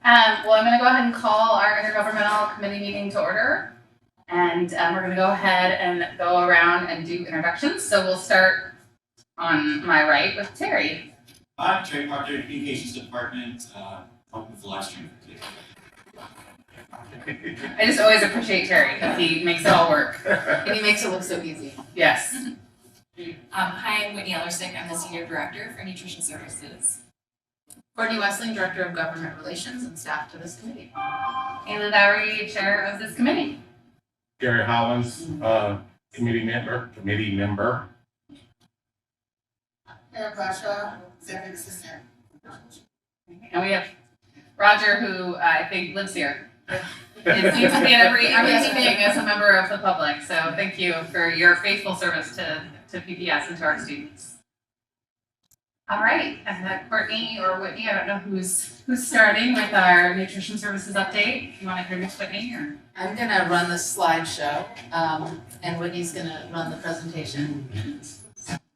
Well, I'm going to go ahead and call our Intergovernmental Committee meeting to order. And we're going to go ahead and go around and do introductions. So we'll start on my right with Terry. Hi, Terry Parker, Communications Department, helping with the live stream today. I just always appreciate Terry because he makes it all work. And he makes it look so easy. Yes. Hi, I'm Whitney Ellersick. I'm the Senior Director for Nutrition Services. Courtney Wessling, Director of Government Relations and staff to this committee. Ayla Dowry, Chair of this committee. Gary Hollins, committee member. Eric Bashaw, Executive Assistant. And we have Roger, who I think lives here. It seems to be at every meeting as a member of the public. So thank you for your faithful service to PPS and to our students. All right, Courtney or Whitney, I don't know who's starting with our nutrition services update. You want to introduce Whitney or? I'm gonna run the slideshow, and Whitney's gonna run the presentation.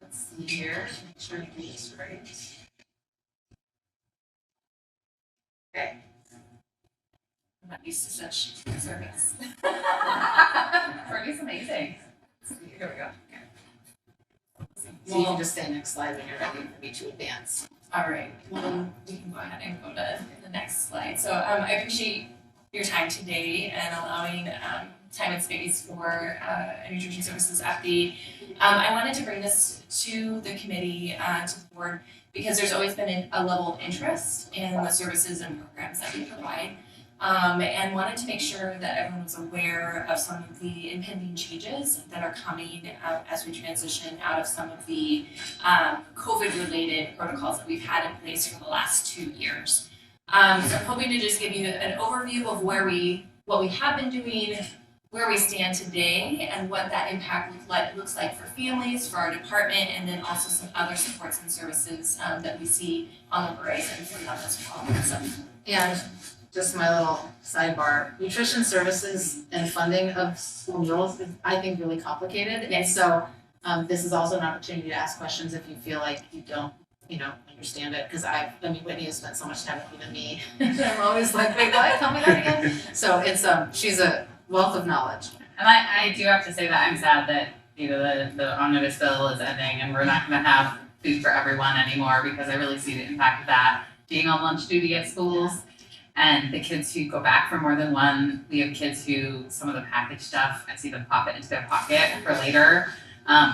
Let's see here, make sure you do this right. Okay. I'm not used to such service. Courtney's amazing. Here we go. So you can just say next slide when you're ready for me to advance. All right, well, we can go ahead and go to the next slide. So I appreciate your time today and allowing time and space for a nutrition services update. I wanted to bring this to the committee, to the board, because there's always been a level of interest in the services and programs that we provide. And wanted to make sure that everyone was aware of some of the impending changes that are coming as we transition out of some of the COVID-related protocols that we've had in place for the last 2 years. So I'm hoping to just give you an overview of what we have been doing, where we stand today, and what that impact looks like for families, for our department, and then also some other supports and services that we see on the horizon for them as well. So, And just my little sidebar, nutrition services and funding of school meals is, I think, really complicated. And Yes. so this is also an opportunity to ask questions if you feel like you don't, understand it. Because Whitney has spent so much time with me than me. I'm always like, wait, what? Tell me that again. So it's she's a wealth of knowledge. And I do have to say that I'm sad that the omnibus bill is ending and we're not going to have food for everyone anymore, because I really see the impact of that being on lunch duty at schools. And the kids who go back for more than one, we have kids who, some of the packaged stuff, I see them pop it into their pocket for later.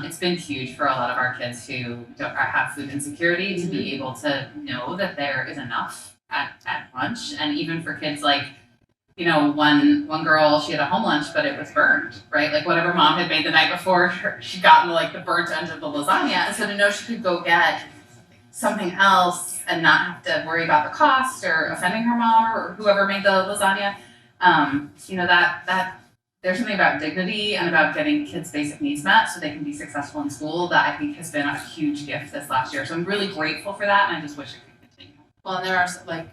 It's been huge for a lot of our kids who have food insecurity to be able to know that there is enough at lunch. And even for kids like, one girl, she had a home lunch, but it was burned, right? Like whatever mom had made the night before, she'd gotten the burnt end of the lasagna. And so to know she could go get something else and not have to worry about the cost or offending her mom or whoever made the lasagna, that there's something about dignity and about getting kids' basic needs met so they can be successful in school that I think has been a huge gift this last year. So I'm really grateful for that, and I just wish it could continue. Well, and there are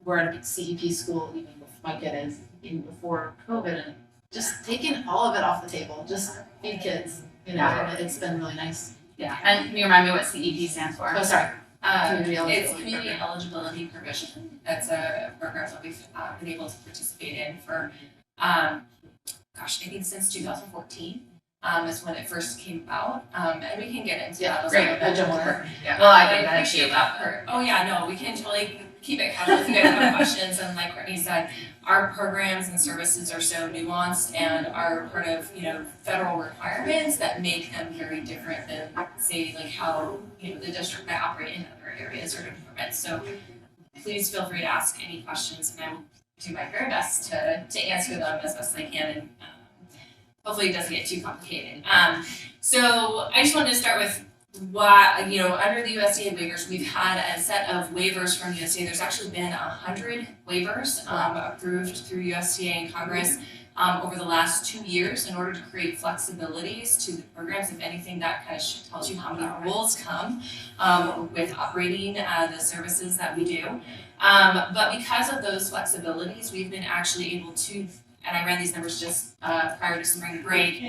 we're at a CEP school, even my kid is, even before COVID, and just taking all of it off the table, just feed kids, and it's been really nice. Yeah, and can you remind me what CEP stands for? Oh, sorry. It's Community Eligibility Provision. That's a program that we've been able to participate in for, I think since 2014 is when it first came about. And we can get into that a little bit more. Yeah. Well, I think appreciate that part. Oh yeah, no, we can totally keep it casual if you guys have questions. And like Courtney said, our programs and services are so nuanced and are part of federal requirements that make them very different than say how the district might operate in other areas or departments. So please feel free to ask any questions, and I will do my very best to answer them as best I can, and hopefully it doesn't get too complicated. So I just wanted to start with what, under the USDA waivers, we've had a set of waivers from USDA. There's actually been 100 waivers approved through USDA and Congress over the last 2 years in order to create flexibilities to the programs. If anything, that kind of tells you how many rules come with operating the services that we do. But because of those flexibilities, we've been actually able to, and I ran these numbers just prior to spring break,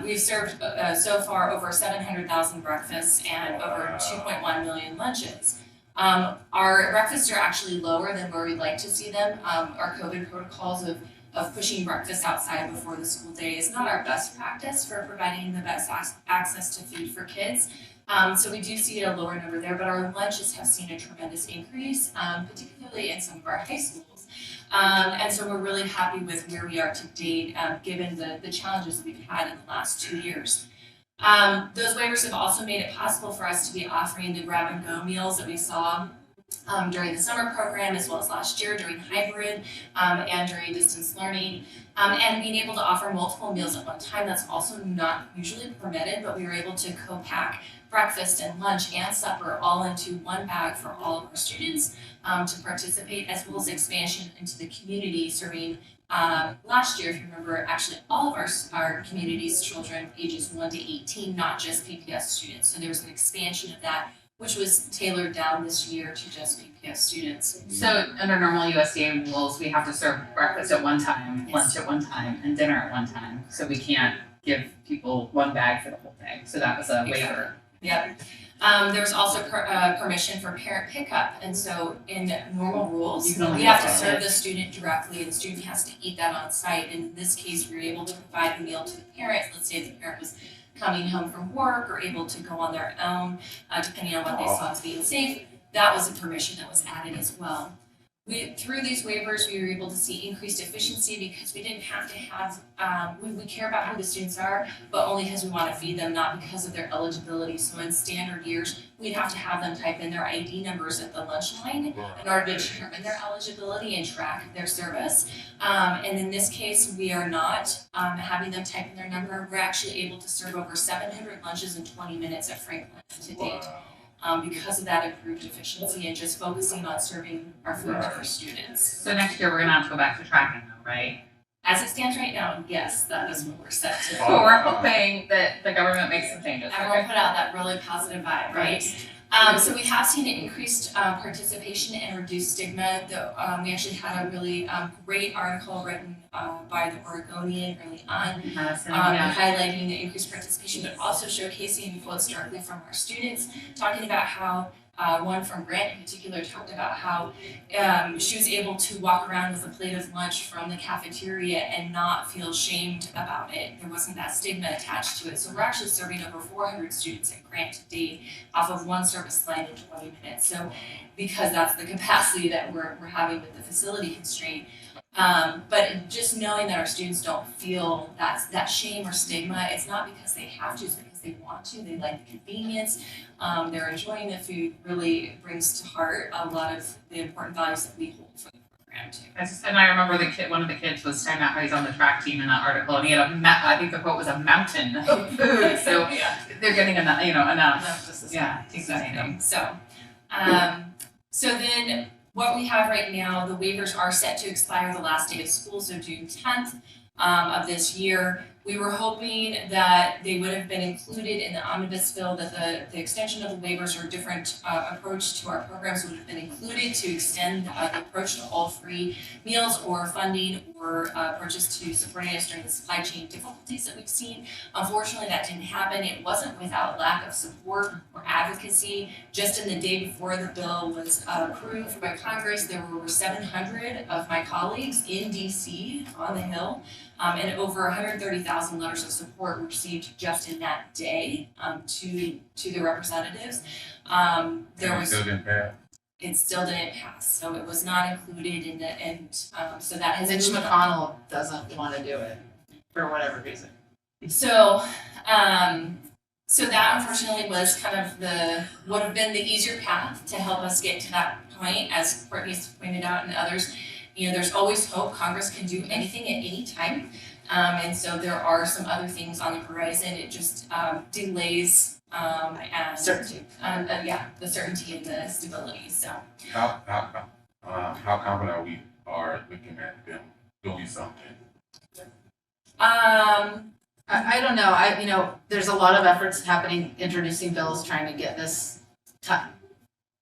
we've served so far over 700,000 breakfasts and over 2.1 million lunches. Our breakfasts are actually lower than where we'd like to see them. Our COVID protocols of pushing breakfast outside before the school day is not our best practice for providing the best access to food for kids. So we do see a lower number there, but our lunches have seen a tremendous increase, particularly in some of our high schools. And so we're really happy with where we are to date, given the challenges that we've had in the last 2 years. Those waivers have also made it possible for us to be offering the grab and go meals that we saw during the summer program, as well as last year during hybrid and during distance learning, and being able to offer multiple meals at one time. That's also not usually permitted, but we were able to co-pack breakfast and lunch and supper all into one bag for all of our students to participate, as well as expansion into the community, serving last year, if you remember, actually all of our community's children ages 1 to 18, not just PPS students. So there was an expansion of that, which was tailored down this year to just PPS students. So under normal USDA rules, we have to serve breakfast at one time, Yes. lunch at one time, and dinner at one time. So we can't give people one bag for the whole day. So that was a waiver. Yep. There was also permission for parent pickup, and so in normal rules, You can only we have to get serve that. the student directly, and the student has to eat that on site. And in this case, we were able to provide the meal to the parent. Let's say the parent was coming home from work or able to go on their own, depending on what they saw as being safe. That was a permission that was added as well. Through these waivers, we were able to see increased efficiency because we didn't have to have, we care about who the students are, but only because we want to feed them, not because of their eligibility. So in standard years, we'd have to have them type in their ID numbers at the lunch line in order to determine their eligibility and track their service. And in this case, we are not having them type in their number. We're actually able to serve over 700 lunches in 20 minutes at Franklin to date. Because of that improved efficiency and just focusing on serving our food to our students. So next year, we're gonna have to go back to tracking though, right? As it stands right now, yes, that is what we're set to. So we're hoping that the government makes some changes. Everyone put out that really positive vibe, right? So we have seen an increased participation and reduced stigma. We actually had a really great article written by the Oregonian early on, highlighting the increased participation, but also showcasing quotes directly from our students, talking about how one from Grant in particular talked about how she was able to walk around with a plate of lunch from the cafeteria and not feel shamed about it. There wasn't that stigma attached to it. So we're actually serving over 400 students at Grant to date off of one service line in 20 minutes. So because that's the capacity that we're having with the facility constraint. But just knowing that our students don't feel that shame or stigma, it's not because they have to, it's because they want to. They like the convenience. They're enjoying the food. Really brings to heart a lot of the important values that we hold for the program too. And I remember one of the kids was talking about how he's on the track team in that article, and he had I think the quote was a mountain of food. So they're getting enough, enough. Yeah, exciting. So then what we have right now, the waivers are set to expire the last day of school, so June 10th of this year. We were hoping that they would have been included in the omnibus bill, that the extension of the waivers or different approach to our programs would have been included to extend the approach to all free meals or funding or approaches to supporting us during the supply chain difficulties that we've seen. Unfortunately, that didn't happen. It wasn't without lack of support or advocacy. Just in the day before the bill was approved by Congress, there were over 700 of my colleagues in DC on the Hill, and over 130,000 letters of support received just in that day to the representatives. It still didn't pass, so it was not included in the, and so that has. Mitch McConnell doesn't want to do it for whatever reason. So that unfortunately was kind of would have been the easier path to help us get to that point, as Courtney's pointed out and others. There's always hope. Congress can do anything at any time. And so there are some other things on the horizon. It just delays and Certainty. the certainty and the stability. So How confident we are looking at them doing something? I don't know. There's a lot of efforts happening, introducing bills, trying to get this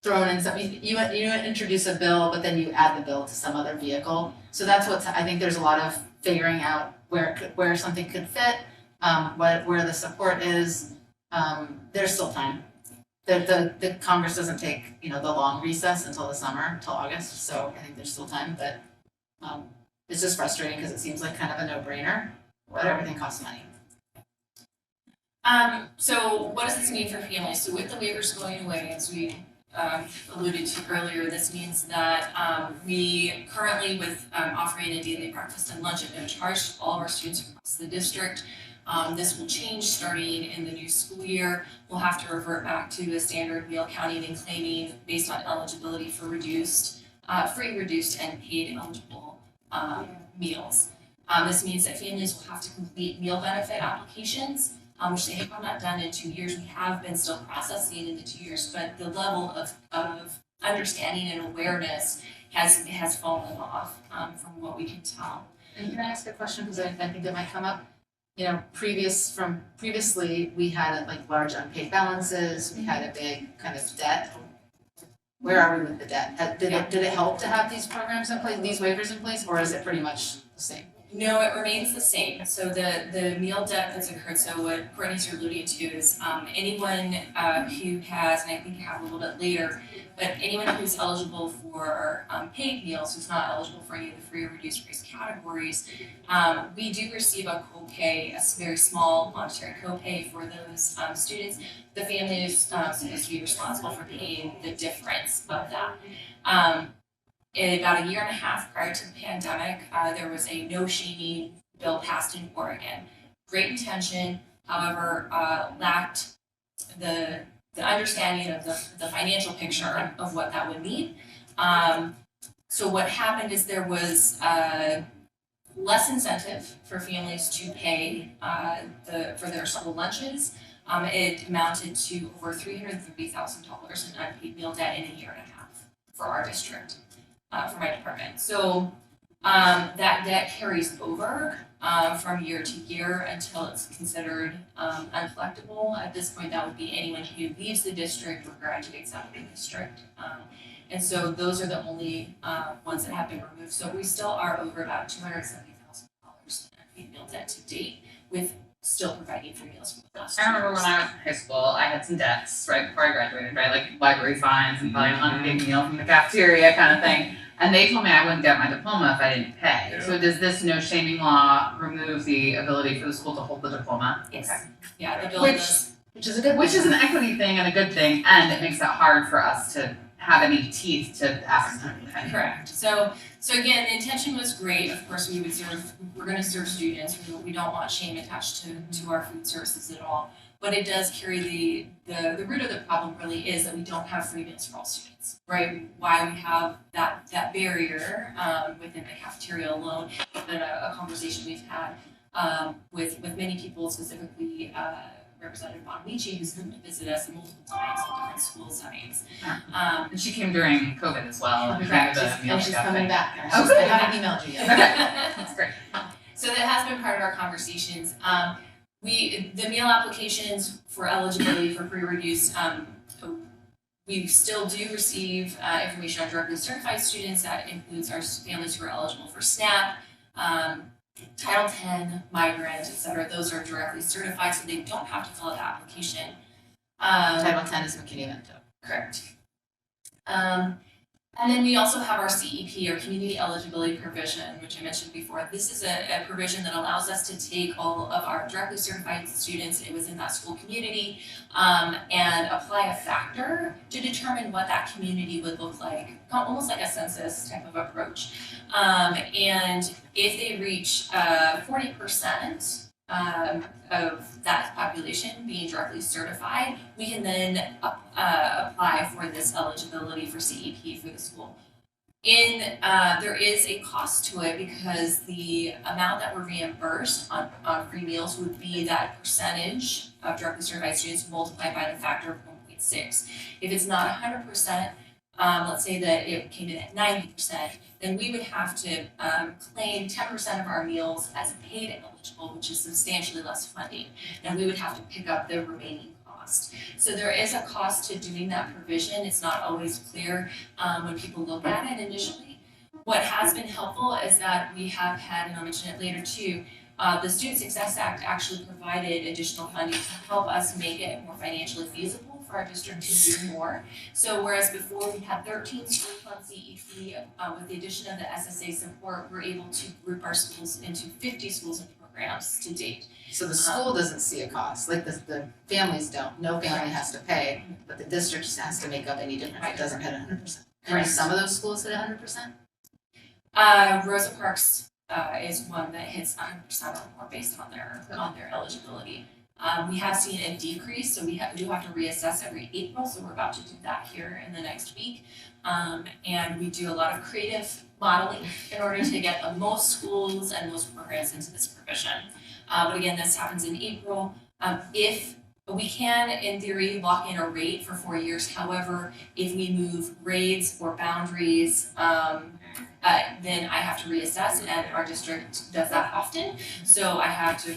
thrown in something. You introduce a bill, but then you add the bill to some other vehicle. So that's I think there's a lot of figuring out where something could fit, where the support is. There's still time. the Congress doesn't take, the long recess until the summer, until August, so I think there's still time, but, it's just frustrating because it seems like kind of a no-brainer, but everything costs money. So what does this mean for families? So with the waivers going away, as we alluded to earlier, this means that we currently with offering a daily breakfast and lunch at no charge to all of our students across the district. This will change starting in the new school year. We'll have to revert back to the standard meal counting and claiming based on eligibility for free, reduced, and paid eligible meals. This means that families will have to complete meal benefit applications, which they have not done in 2 years. We have been still processing in the 2 years, but the level of understanding and awareness has fallen off from what we can tell. And can I ask a question, because I think it might come up? Previously, we had like large unpaid balances, we had a big kind of debt. Where are we with the debt? Did it help to have these programs in place, these waivers in place, or is it pretty much the same? No, it remains the same. So the meal debt that's occurred, so what Courtney's alluding to is anyone who has, and I think you have a little bit later, but anyone who's eligible for paid meals, who's not eligible for any of the free or reduced price categories, we do receive a copay, a very small monetary copay for those students. The family is supposed to be responsible for paying the difference of that. In about a year and a half prior to the pandemic, there was a no shaming bill passed in Oregon. Great intention, however, lacked the understanding of the financial picture of what that would mean. So what happened is there was less incentive for families to pay for their school lunches. It amounted to over $330,000 in unpaid meal debt in a year and a half for our district. For my department. So that debt carries over from year to year until it's considered uncollectible. At this point, that would be anyone who leaves the district or graduates out of the district. And so those are the only ones that have been removed. So we still are over about $270,000 in unpaid meal debt to date, with still providing free meals for the last I remember when I was in high school, I had some debts right before I graduated, right? Like library fines and probably an unpaid meal from the cafeteria kind of thing. And they told me I wouldn't get my diploma if I didn't pay. Yeah. So does this no shaming law remove the ability for the school to hold the diploma? Yes. Okay. Yeah, the bill Which- does. Which is a good Which is an equity thing and a good thing, and it makes it hard for us to have any teeth to ask them. Correct. So again, the intention was great. Of course, we're going to serve students. We don't want shame attached to our food services at all. But it does carry the root of the problem really is that we don't have free meals for all students, right? Why we have that barrier within the cafeteria alone. It's been a conversation we've had with many people, specifically Representative Bonamici, who's come to visit us multiple times in different school settings. And she came during COVID as well. Correct. And she's coming back. Oh, I good. haven't emailed you yet. That's great. So that has been part of our conversations. The meal applications for eligibility for free reduced, we still do receive information on directly certified students. That includes our families who are eligible for SNAP, Title X, migrant, et cetera. Those are directly certified, so they don't have to fill out the application. Title 10 is McKinney-Vento. Correct. And then we also have our CEP, or Community Eligibility Provision, which I mentioned before. This is a provision that allows us to take all of our directly certified students within that school community and apply a factor to determine what that community would look like, almost like a census type of approach. And if they reach 40% of that population being directly certified, we can then apply for this eligibility for CEP for the school. There is a cost to it because the amount that we're reimbursed on free meals would be that percentage of directly certified students multiplied by the factor of 1.6. If it's not 100%, let's say that it came in at 90%, then we would have to claim 10% of our meals as paid eligible, which is substantially less funding, and we would have to pick up the remaining cost. So there is a cost to doing that provision. It's not always clear when people look at it initially. What has been helpful is that we have had, and I'll mention it later too, the Student Success Act actually provided additional funding to help us make it more financially feasible for our district to do more. So whereas before we had 13 schools on CEP, with the addition of the SSA support, we're able to group our schools into 50 schools and programs to date. So the school doesn't see a cost, like the families don't, no family has to pay, but the district just has to make up any difference, it doesn't hit 100%. And Correct. some of those schools hit 100%? Rosa Parks is one that hits 100% or more based on their eligibility. We have seen a decrease, so we do have to reassess every April, so we're about to do that here in the next week. And we do a lot of creative modeling in order to get the most schools and most programs into this provision. But again, this happens in April. If we can, in theory, lock in a rate for 4 years. However, if we move grades or boundaries, then I have to reassess, and our district does that often. So I have to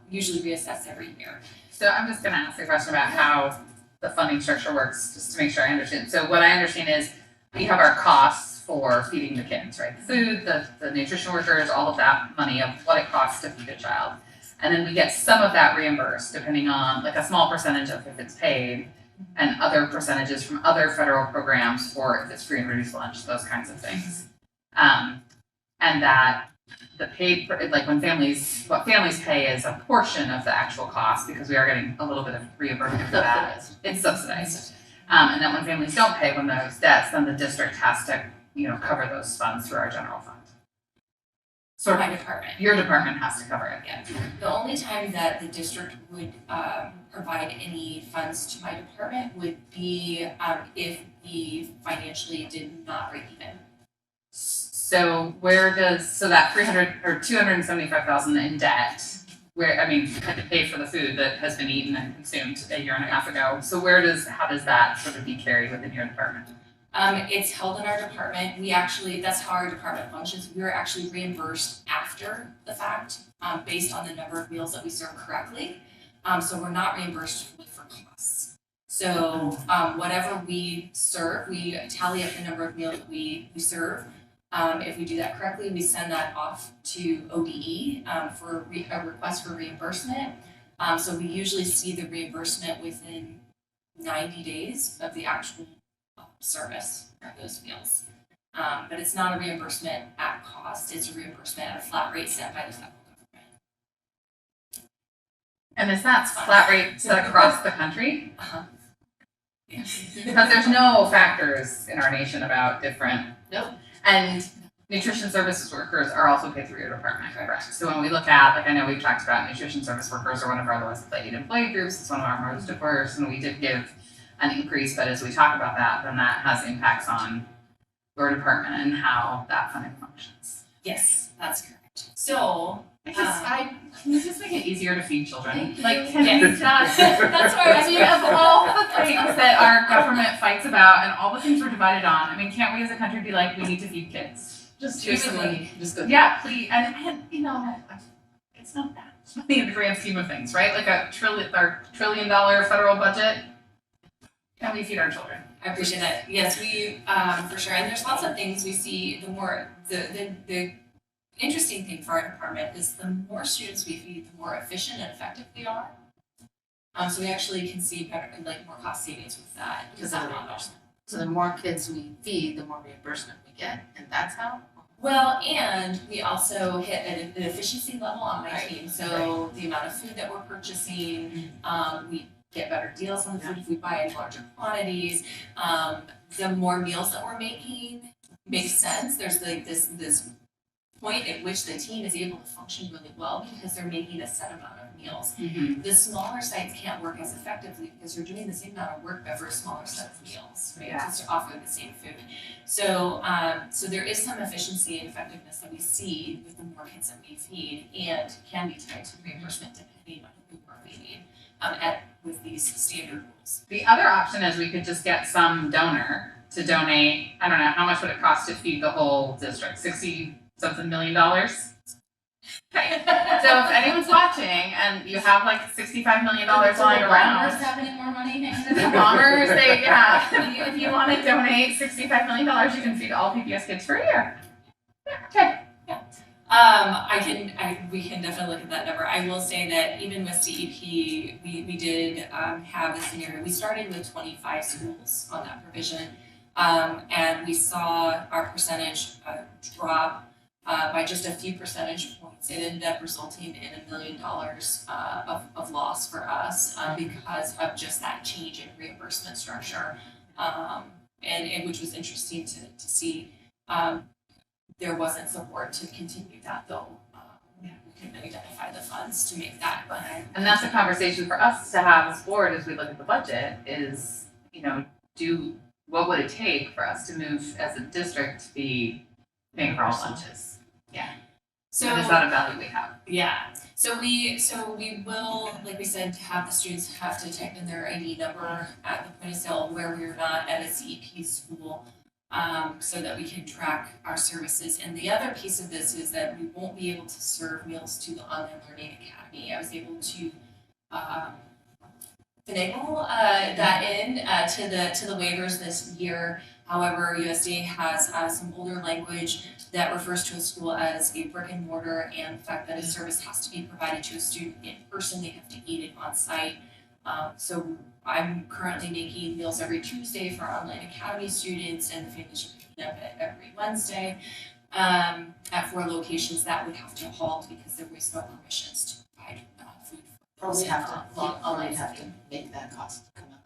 usually reassess every year. So I'm just gonna ask a question about how the funding structure works, just to make sure I understand. So what I understand is we have our costs for feeding the kids, right? The food, the nutrition workers, all of that money of what it costs to feed a child. And then we get some of that reimbursed depending on, like a small percentage of if it's paid, and other percentages from other federal programs for if it's free and reduced lunch, those kinds of things. And that the paid, like when what families pay is a portion of the actual cost, because we are getting a little bit of reimbursement for that. It's subsidized. And that when families don't pay when those debts, then the district has to, cover those funds through our general fund. So my department. Your department has to cover it. Yeah. The only time that the district would provide any funds to my department would be if we financially did not break even. So that 300 or 275,000 in debt, had to pay for the food that has been eaten and consumed a year and a half ago. So how does that sort of be carried within your department? It's held in our department. that's how our department functions. We're actually reimbursed after the fact, based on the number of meals that we serve correctly. So we're not reimbursed for costs. So whatever we serve, we tally up the number of meals that we serve. If we do that correctly, we send that off to ODE for a request for reimbursement. So we usually see the reimbursement within 90 days of the actual service of those meals. But it's not a reimbursement at cost, it's a reimbursement at a flat rate set by the federal government. And is that flat rate set across the country? Yeah. Because there's no factors in our nation about different. Nope. And nutrition services workers are also paid through your department, correct? So when we look at, I know we've talked about nutrition service workers are one of our lowest paid employee groups, it's one of our most diverse, and we did give an increase, but as we talk about that, then that has impacts on your department and how that funding functions. Yes, that's correct. So Can you just make it easier to feed children? Yes. That's why of all the things that our government fights about and all the things we're divided on, can't we as a country be like, we need to feed kids? Just here's some money, just go. Yeah, please, and it's not that much money in the grand scheme of things, right? Like our $1 trillion federal budget, and we feed our children. I appreciate that. Yes, we for sure. And there's lots of things we see. The interesting thing for our department is the more students we feed, the more efficient and effective we are. So we actually can see better, more cost savings with that. Because of the reimbursement. So the more kids we feed, the more reimbursement we get, and that's how? Well, and we also hit an efficiency level on my team. So the amount of food that we're purchasing, we get better deals on the food if we buy in larger quantities. The more meals that we're making makes sense. There's this point at which the team is able to function really well because they're making a set amount of meals. Mm-hmm. The smaller sites can't work as effectively because you're doing the same amount of work but for a smaller set of meals, right? Yeah. Just to offer the same food. So there is some efficiency and effectiveness that we see with the more kids that we feed, and can be tied to reimbursement depending on who we're feeding with these standard rules. The other option is we could just get some donor to donate. I don't know, how much would it cost to feed the whole district? $60-something million? Okay. So if anyone's watching and you have like $65 million lying around, have any more money? the bombers, if you want to donate $65 million, you can feed all PBS kids for a year. Yeah. Okay. we can definitely look at that number. I will say that even with CEP, we did have a scenario. We started with 25 schools on that provision, and we saw our percentage drop by just a few percentage points. It ended up resulting in $1 million of loss for us because of just that change in reimbursement structure, and which was interesting to see. There wasn't support to continue that though. We couldn't identify the funds to make that. And that's a conversation for us to have as board as we look at the budget is, what would it take for us to move as a district to be paying for all lunches? So And is that a value we have? yeah. So we will, like we said, have the students have to type in their ID number at the point of sale where we're not at a CEP school. So that we can track our services. And the other piece of this is that we won't be able to serve meals to the Online Learning Academy. I was able to finagle that in to the waivers this year. However, USDA has some older language that refers to a school as a brick and mortar, and the fact that a service has to be provided to a student in person, they have to eat it on site. So I'm currently making meals every Tuesday for our Online Academy students, and the families are picking up every Wednesday at 4 locations that would have to halt because there was no permissions to provide food. Probably have to make that cost come up.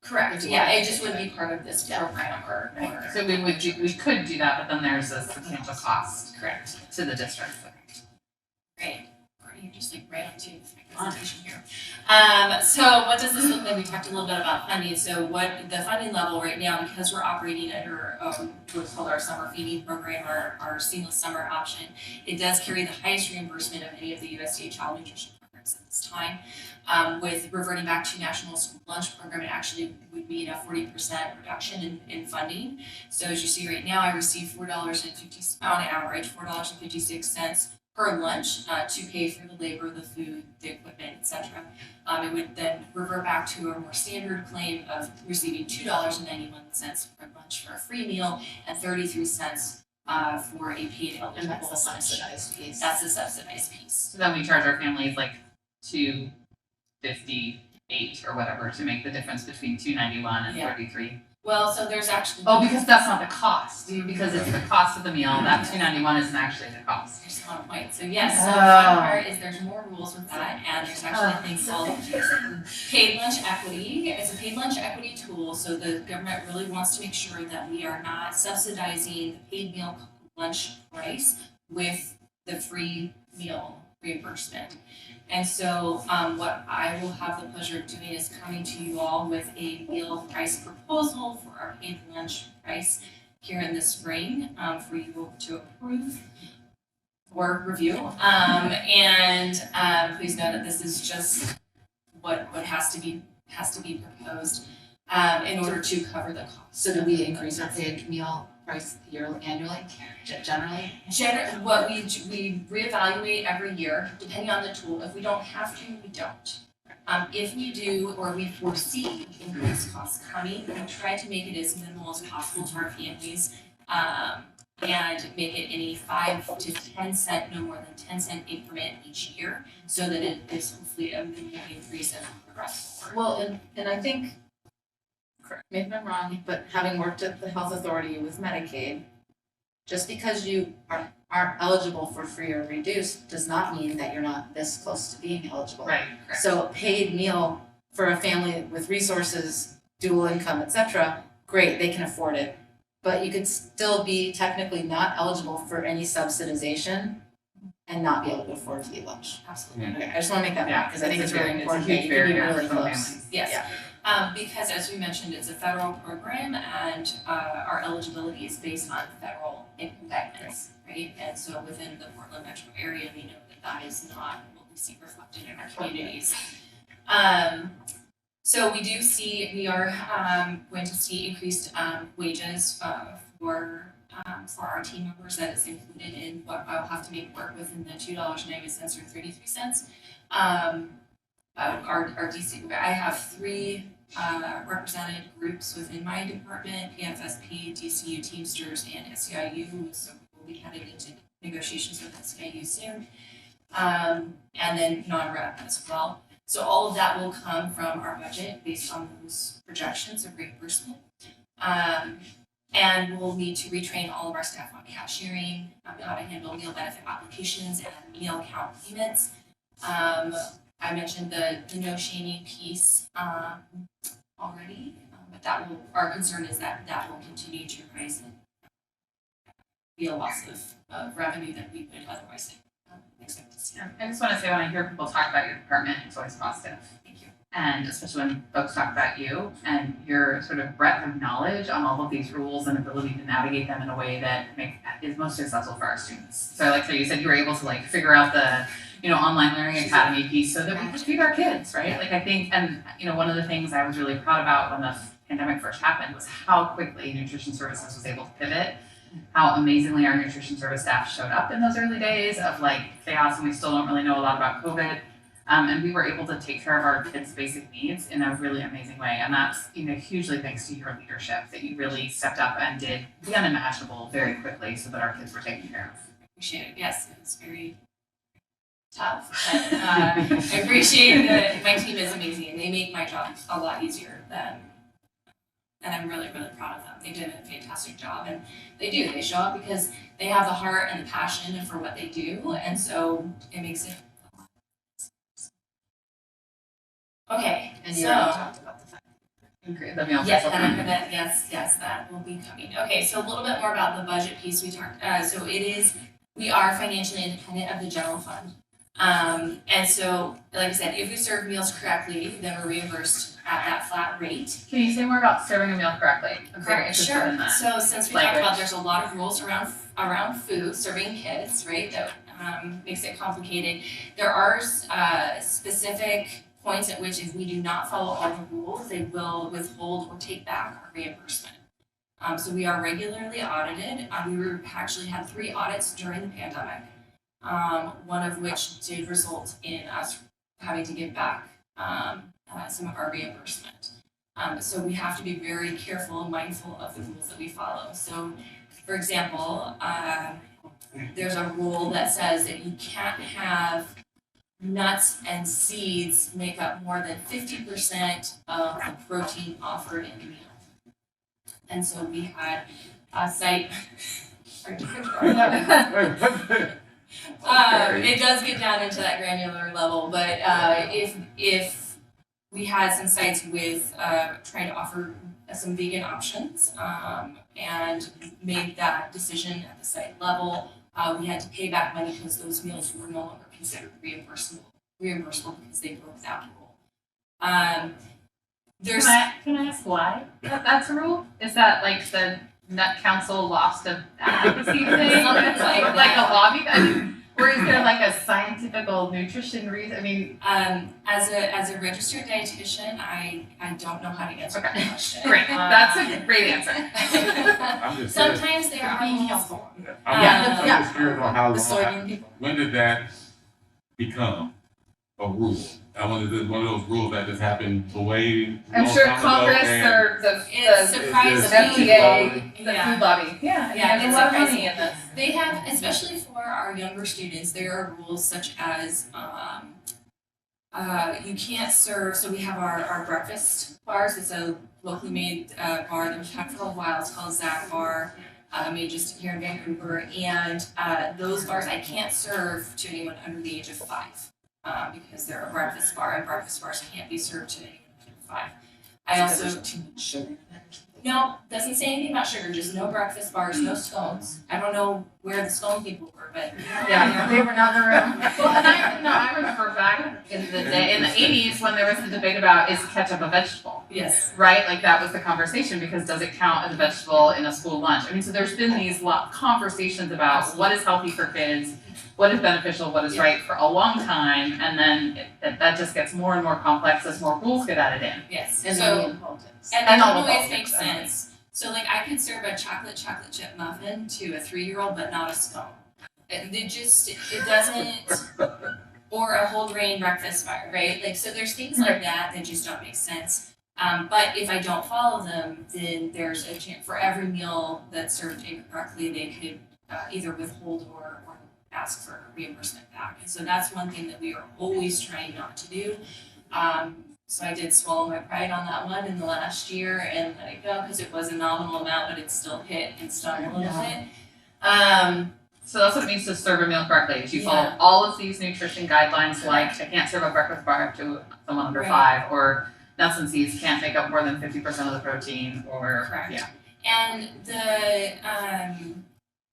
Correct. Yeah, it just wouldn't be part of this program or. So we could do that, but then there's a substantial cost. Correct. To the district. Great. You just like right onto my presentation here. So what does this look like? We talked a little bit about funding. So what the funding level right now, because we're operating under what's called our summer feeding program, our seamless summer option, it does carry the highest reimbursement of any of the USDA child nutrition programs at this time. With reverting back to National School Lunch Program, it actually would mean a 40% reduction in funding. So as you see right now, I receive $4.50 on average, $4.56 per lunch to pay for the labor, the food, the equipment, etc. It would then revert back to a more standard claim of receiving $2.91 per lunch for a free meal and 33 cents for a paid eligible And that's the lunch. subsidized piece. That's the subsidized piece. So then we charge our families like $2.58 or whatever to make the difference between $2.91 and Yeah. 33. Well, so there's actually Because that's not the cost. Because it's the cost of the meal. That $2.91 isn't actually the cost. there's one point. So yes, so the fun part is there's more rules with that, and there's actually a thing called paid lunch equity. It's a paid lunch equity tool, so the government really wants to make sure that we are not subsidizing the paid meal lunch price with the free meal reimbursement. And so what I will have the pleasure of doing is coming to you all with a meal price proposal for our paid lunch price here in the spring for you to approve or review. Please know that this is just what has to be proposed in order to cover the cost. So do we increase our paid meal price annually, generally? What we reevaluate every year, depending on the tool. If we don't have to, we don't. If we do, or we foresee increased costs coming, we try to make it as minimal as possible to our families, and make it any 5 to 10 cent, no more than 10 cent increment each year, so that it is hopefully a minimal increase as we progress forward. Well, and I think, maybe I'm wrong, but having worked at the health authority with Medicaid, just because you aren't eligible for free or reduced does not mean that you're not this close to being eligible. Right. Correct. So a paid meal for a family with resources, dual income, etc., great, they can afford it. But you could still be technically not eligible for any subsidization and not be able to afford to eat lunch. Absolutely. Okay, I just want to make that point because I think it's really a important huge that you can be barrier really for some close. families. Yes. Yeah. Because as we mentioned, it's a federal program, and our eligibility is based on federal income guidance, right? And so within the Portland metro area, we know that is not what we see reflected in our communities. So we are going to see increased wages for our team members. That is included in what I'll have to make work within the $2.90 or 33 cents. Our DC, I have 3 represented groups within my department: PFSP, DCU, Teamsters, and SEIU. So we'll be heading into negotiations with SKU soon. And then non-rep as well. So all of that will come from our budget based on those projections of reimbursement. And we'll need to retrain all of our staff on cashiering, how to handle meal benefit applications and meal count payments. I mentioned the no shaming piece already, but our concern is that will continue to rise and be a loss of revenue that we would otherwise expect to see. I just want to say, when I hear people talk about your department, it's always positive. Thank you. And especially when folks talk about you and your sort of breadth of knowledge on all of these rules and ability to navigate them in a way that is most successful for our students. So I like how you said you were able to like figure out the, online learning academy piece so that we could feed our kids, right? Like I think, and one of the things I was really proud about when the pandemic first happened was how quickly nutrition services was able to pivot, how amazingly our nutrition service staff showed up in those early days of like chaos, and we still don't really know a lot about COVID. And we were able to take care of our kids' basic needs in a really amazing way. And that's, hugely thanks to your leadership that you really stepped up and did the unimaginable very quickly so that our kids were taken care of. Appreciate it. Yes, it was very tough. But, I appreciate that my team is amazing. They make my job a lot easier and I'm really, really proud of them. They did a fantastic job, and they do. They show up because they have the heart and the passion for what they do, and so it makes it. Okay, And you so already talked about the fact. Great. The meal yes, kits. and I'm gonna yes, that will be coming. Okay, so a little bit more about the budget piece we talked. So we are financially independent of the general fund, and so like I said, if we serve meals correctly, then we're reimbursed at that flat rate. Can you say more about serving a meal correctly? I'm very Correct, interested sure. in that. So since we talked about there's a lot of rules around food, serving kids, right, that makes it complicated. There are specific points at which if we do not follow all the rules, they will withhold or take back our reimbursement. So we are regularly audited. We actually had 3 audits during the pandemic, one of which did result in us having to give back some of our reimbursement. So we have to be very careful and mindful of the rules that we follow. So, for example, there's a rule that says that you can't have nuts and seeds make up more than 50% of the protein offered in a meal. And so we had a site. It does get down into that granular level, but if we had some sites with trying to offer some vegan options and made that decision at the site level, we had to pay back money because those meals were no longer considered reimbursable because they broke that rule. Can I ask why that's a rule? Is that like the Nut Council lost a advocacy thing? like a lobby? Or is there like a scientific nutrition reason? I mean, as a registered dietitian, I don't know how to answer that question. Great, that's a great answer. I'm just curious. Sometimes there are rules. I'm just curious on how The long, soybean people. when did that become a rule? I wonder if it's one of those rules that just happened way I'm long sure time ago Congress and or the It's surprising. FDA, the Yeah. food lobby. Yeah, Yeah, there's it's a lot of surprising. money in this. They have, especially for our younger students, there are rules such as you can't serve. So we have our breakfast bars. It's a locally made bar that we've had for a while. It's called Zach Bar. Made just here in Vancouver, and those bars I can't serve to anyone under the age of 5 because they're a breakfast bar, and breakfast bars can't be served to anyone under 5. I also too much sugar. no, doesn't say anything about sugar. Just no breakfast bars, no scones. I don't know where the scone people were, but Yeah, they were not in the room. Well, and I remember back in the day, in the 80s, when there was the debate about is ketchup a vegetable, yes, right? Like that was the conversation because does it count as a vegetable in a school lunch? I mean, so there's been these conversations about what is healthy for kids, what is beneficial, what is right for a long time, and then that just gets more and more complex as more rules get added in. yes. And So then politics. and and they all don't the always politics, make sense. So like I could serve a chocolate chip muffin to a 3-year-old, but not a scone. It doesn't, or a whole grain breakfast bar, right? Like, so there's things like that just don't make sense. But if I don't follow them, then there's a chance for every meal that's served incorrectly, they could either withhold or ask for reimbursement back. And so that's one thing that we are always trying not to do. So I did swallow my pride on that one in the last year and let it go because it was a nominal amount, but it still hit and stung a little bit. So that's what it means to serve a meal correctly. You follow Yeah. all of these nutrition guidelines, like I can't serve a breakfast bar to someone under Right. 5, or nuts and seeds can't make up more than 50% of the protein, or Correct. yeah. And the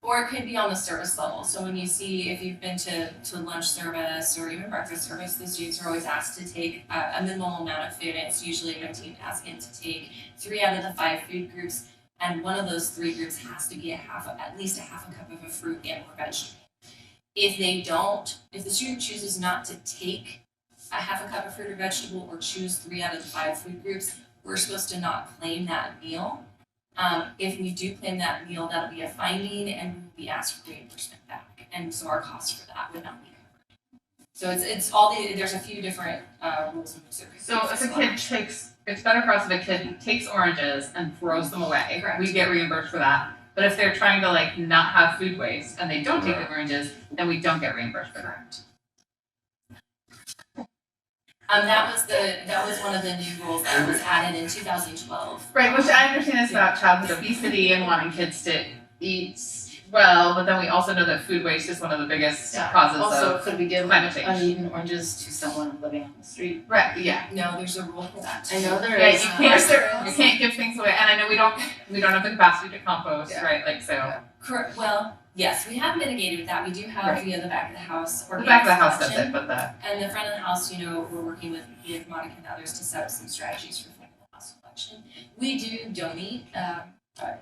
or it could be on the service level. So when you see, if you've been to lunch service or even breakfast service, the students are always asked to take a minimal amount of food. And it's usually my team asking to take 3 out of the 5 food groups, and one of those 3 groups has to be at least a half a cup of a fruit and or vegetable. If the student chooses not to take a half a cup of fruit or vegetable or choose 3 out of the 5 food groups, we're supposed to not claim that meal. If we do claim that meal, that'll be a finding and we will be asked for reimbursement back. And so our cost for that would not be covered. So it's all there's a few different rules and restrictions. So if a kid it's better for us if a kid takes oranges and throws them away. Correct. We get reimbursed for that. But if they're trying to like not have food waste and they don't take the oranges, then we don't get reimbursed for that. That was one of the new rules that was added in 2012. Right, which I understand is about childhood obesity and wanting kids to eat well, but then we also know that food waste is one of the biggest causes Also, of could we give climate change. uneaten oranges to someone living on the street? Right, yeah. No, there's a rule for that too. I know there Yeah, is. you There you is. can't give things away, and I know we don't have the capacity to compost, Yeah. right? Like so. Correct. Well, yes, we have mitigated with that. We do have Right. via the back of the house. The back of the house does collection. it, but the And the front of the house, we're working with Monica and others to set up some strategies for front of the house collection. We do donate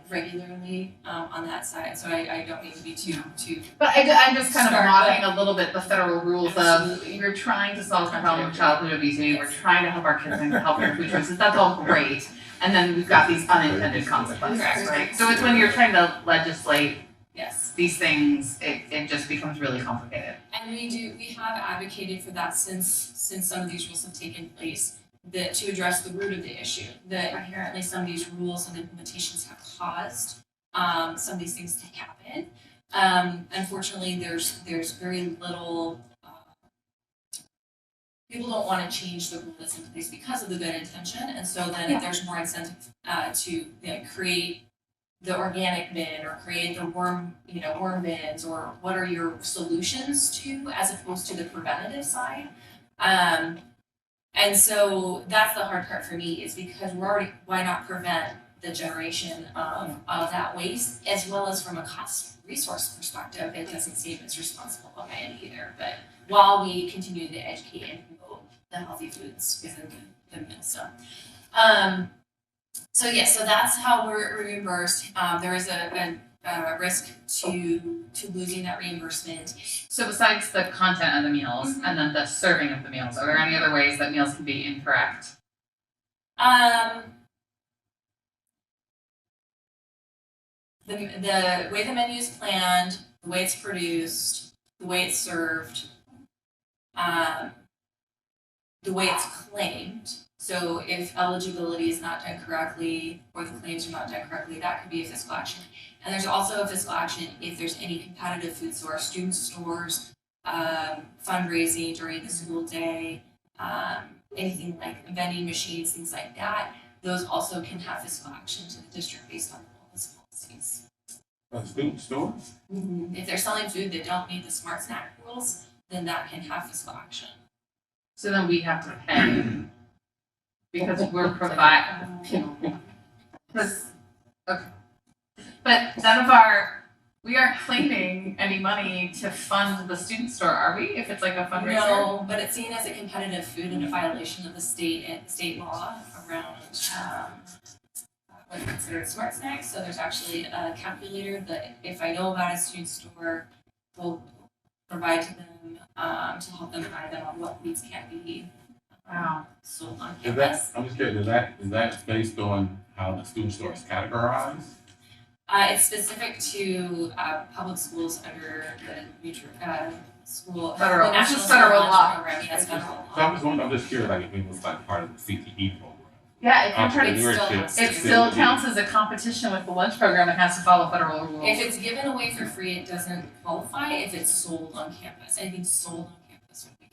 regularly on that side, so I don't need to be too. But I'm just kind of Start, mocking a little bit the federal rules of Absolutely. you're trying to solve the problem of childhood obesity, we're trying to help our kids make healthier food choices, that's all great. And then we've got these unintended consequences, Correct. right? So it's when you're trying to legislate Yes. these things, it just becomes really complicated. And we have advocated for that since some of these rules have taken place, that to address the root of the issue, that inherently some of these rules and implementations have caused some of these things to happen. Unfortunately, there's very little. People don't want to change the rule that's in place because of the good intention, and so then if there's more incentive to create the organic bin or create the worm bins, or what are your solutions to, as opposed to the preventative side. And so that's the hard part for me, is because why not prevent the generation of that waste, as well as from a cost resource perspective, it doesn't seem as responsible by end either. But while we continue to educate and promote the healthy foods within the meal stuff. So that's how we're reimbursed. There is a risk to losing that reimbursement. So besides the content of the meals and then the serving of the meals, are there any other ways that meals can be incorrect? The way the menu is planned, the way it's produced, the way it's served, the way it's claimed. So if eligibility is not done correctly or the claims are not done correctly, that could be a fiscal action. And there's also a fiscal action if there's any competitive food stores, student stores, fundraising during the school day, anything like vending machines, things like that. Those also can have fiscal action to the district based on the policies. Student store? If they're selling food that don't meet the smart snack rules, then that can have fiscal action. So then we have to pay because we're providing. Okay. But none of we aren't claiming any money to fund the student store, are we? If it's like a fundraiser? No, but it's seen as a competitive food and a violation of the state law around what's considered smart snacks. So there's actually a calculator that if I know about a student store, will provide to them to help them guide them on what foods can be sold on Is campus. I'm just curious, is that based on how the student store is categorized? It's specific to public schools under the school Federal. the National This is federal School Lunch law. Program. Yes, federal So law. I'm just curious, like if it was like part of the CTE program. Yeah, if you're trying to, Entrepreneurship. it still counts as a competition with the lunch program. It has to follow federal rules. If it's given away for free, it doesn't qualify if it's sold on campus. I think sold on campus would be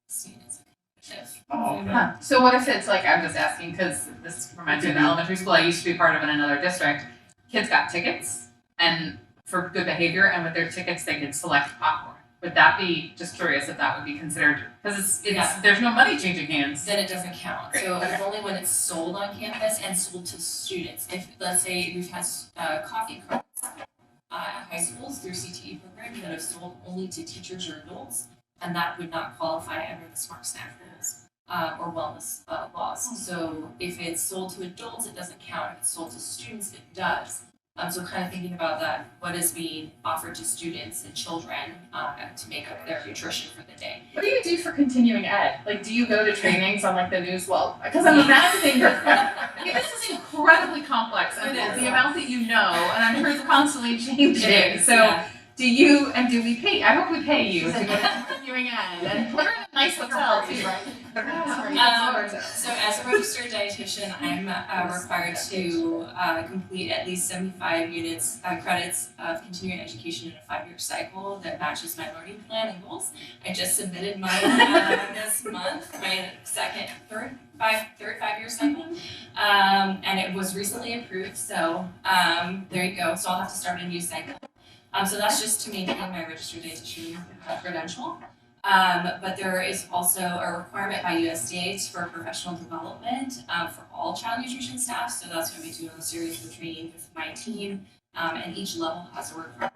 seen as a competitive. Oh, okay. Huh. So what if it's like, I'm just asking because this reminds me of the elementary school I used to be part of in another district. Kids got tickets and for good behavior, and with their tickets they could select popcorn. Would that be, just curious if that would be considered, because Yeah. there's no money changing hands. Then it doesn't count. Great, So okay. it's only when it's sold on campus and sold to students. If, let's say, we've had coffee carts at high schools through CTE programs that have sold only to teachers or adults, and that would not qualify under the smart snack rules or wellness laws. So if it's sold to adults, it doesn't count. If it's sold to students, it does. So kind of thinking about that, what is being offered to students and children to make up their nutrition for the day. What do you do for continuing ed? Like, do you go to trainings on like the news? Well, because I'm imagining that this is incredibly complex, and It is. the amount that you know, and I'm sure it's constantly changing. It is, So, yeah. do you and do we pay? I hope we pay you to go to continuing ed and put her in a nice hotel too, right? So as a registered dietitian, I'm required to complete at least 75 units, credits of continuing education in a 5-year cycle that matches my learning plan and goals. I just submitted mine this month, my third 5-year cycle, and it was recently approved. So there you go. So I'll have to start a new cycle. So that's just to maintain my registered dietitian credential. But there is also a requirement by USDA for professional development for all child nutrition staff. So that's why we do a series of training with my team, and each level has a requirement.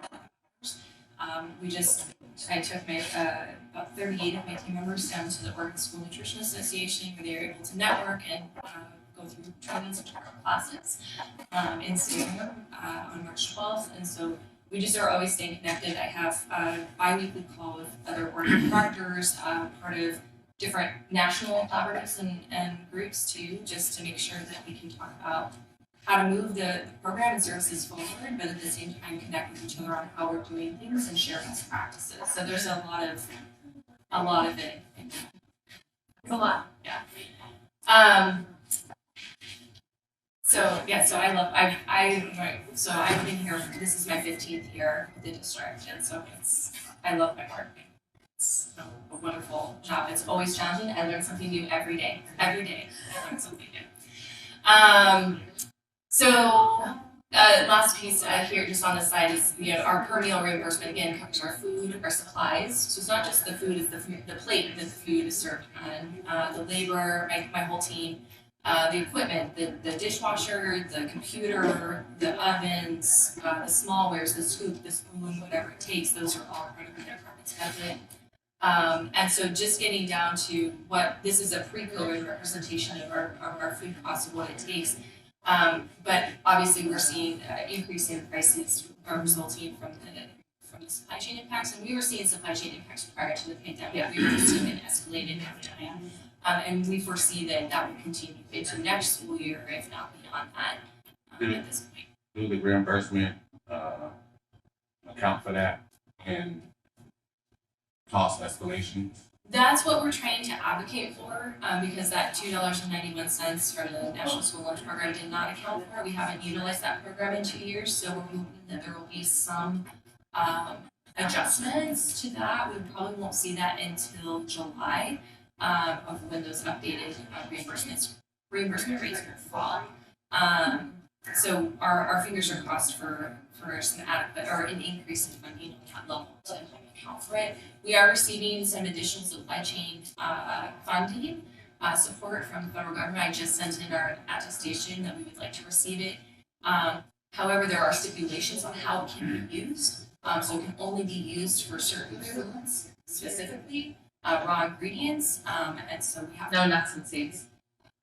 I took about 38 of my team members down to the Oregon School Nutrition Association, where they were able to network and go through trainings and classes in Salem on March 12th. And so we just are always staying connected. I have a bi-weekly call with other Oregon proctors, part of different national collaboratives and groups too, just to make sure that we can talk about how to move the program and services forward, but at the same time connect with each other on how we're doing things and share best practices. So there's a lot of it. It's a lot. So I've been here, this is my 15th year with the district, and so I love my work. It's a wonderful job. It's always challenging. I learn something new every day. Every day I learn something new. Last piece here just on the side is, our per meal reimbursement again covers our food, our supplies. So it's not just the food, it's the plate that the food is served on, the labor, my whole team, the equipment, the dishwasher, the computer, the ovens, the smallwares, the scoop, the spoon, whatever it takes, those are all part of the department's budget. And so just getting down to this is a pre-COVID representation of our food costs and what it takes. But obviously we're seeing increase in prices resulting from the supply chain impacts, and we were seeing supply chain impacts prior to the pandemic. Yeah. We were just seeing it escalated every time. And we foresee that will continue into next school year, if not beyond that, at this point. Do the reimbursement account for that and cost escalation? That's what we're trying to advocate for, because that $2.91 from the National School Lunch Program did not account for. We haven't utilized that program in 2 years, so we're hoping that there will be some adjustments to that. We probably won't see that until July of when those updated reimbursement rates will fall. So our fingers are crossed for some adequate or an increase in funding at that level to account for it. We are receiving some additional supply chain funding support from the federal government. I just sent in our attestation that we would like to receive it. However, there are stipulations on how it can be used. So it can only be used for certain foods, specifically raw ingredients, and so we have No nuts and seeds.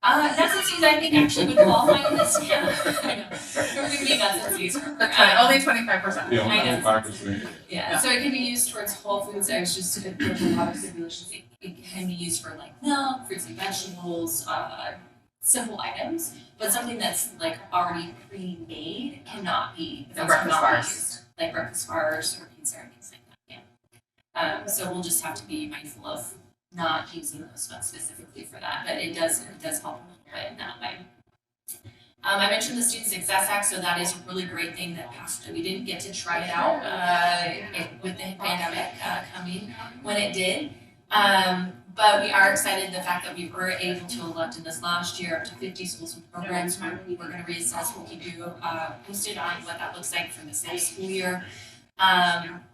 nuts and seeds I think actually would qualify in this. Yeah, I know. We're gonna be nuts and seeds. Only 25%. Yeah, I know. 5%. Yeah, so it can be used towards whole foods. I was just there's a lot of stipulations. It can be used for like milk, fruits and vegetables, simple items, but something that's like already pre-made cannot be. No breakfast bars. Used, like breakfast bars or pizza or things like that. Yeah. So we'll just have to be mindful of not using those funds specifically for that, but it does help a little bit in that way. I mentioned the Student Success Act, so that is a really great thing that passed. We didn't get to try it out with the pandemic coming when it did. But we are excited the fact that we were able to elect in this last year up to 50 schools and programs. We're going to reassess. We'll keep you posted on what that looks like for this next school year.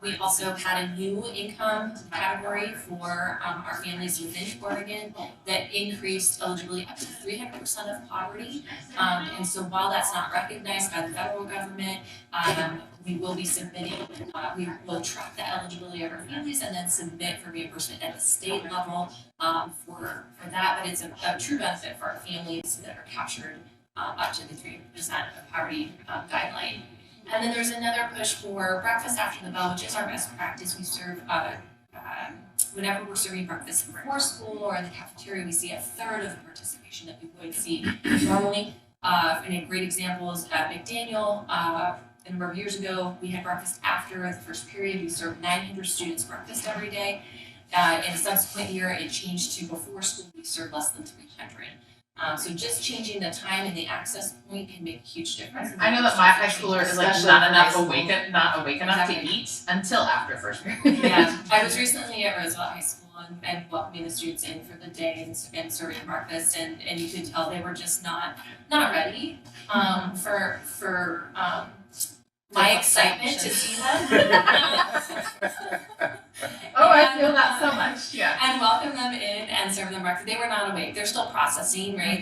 We also had a new income category for our families within Oregon that increased eligibility up to 300% of poverty. And so while that's not recognized by the federal government, we will be submitting, we will track the eligibility of our families and then submit for reimbursement at the state level for that. But it's a true benefit for our families that are captured up to the 3% of poverty guideline. And then there's another push for breakfast after the bell, which is our best practice. We serve, whenever we're serving breakfast before school or in the cafeteria, we see a third of the participation that we would see normally. And a great example is at McDaniel. A number of years ago, we had breakfast after the first period. We served 900 students breakfast every day. In a subsequent year, it changed to before school, we served less than 300. So just changing the time and the access point can make a huge difference. I know that my high schooler is like Especially not for enough high awake, not awake enough to eat until after first period. Yeah, I was recently at Roosevelt High School and welcoming the students in for the day and serving breakfast, and you could tell they were just not ready for my excitement to see them. Oh, I feel that so much. Yeah. And welcome them in and serve them breakfast. They were not awake. They're still processing, right?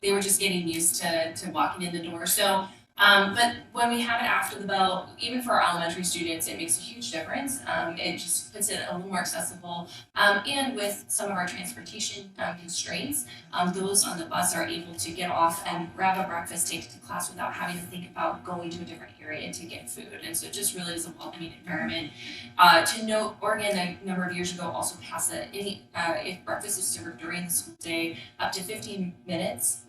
They were just getting used to walking in the door. So, but when we have it after the bell, even for our elementary students, it makes a huge difference. It just puts it a little more accessible. And with some of our transportation constraints, those on the bus are able to get off and grab a breakfast, take it to class without having to think about going to a different area to get food. And so it just really is a welcoming environment. To note, Oregon a number of years ago also passed that if breakfast is served during the school day, up to 15 minutes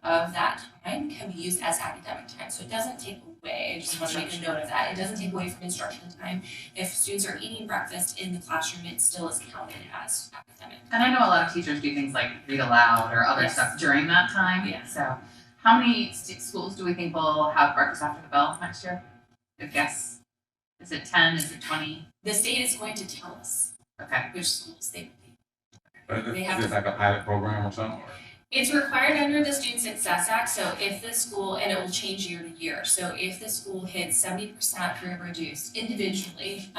of that time can be used as academic time. So it doesn't take away, I just want to make a note of that, it doesn't take away from instruction time. If students are eating breakfast in the classroom, it still is counted as academic. And I know a lot of teachers do things like read aloud or other Yes. stuff during that time. Yeah. So how many schools do we think will have breakfast after the bell next year? Good guess. Is it 10? Is it 20? The state is going to tell us Okay. which schools they will be. But They is have this like a pilot program or something? Or? It's required under the Student Success Act, so if the school, and it will change year to year, so if the school hits 70% free or reduced individually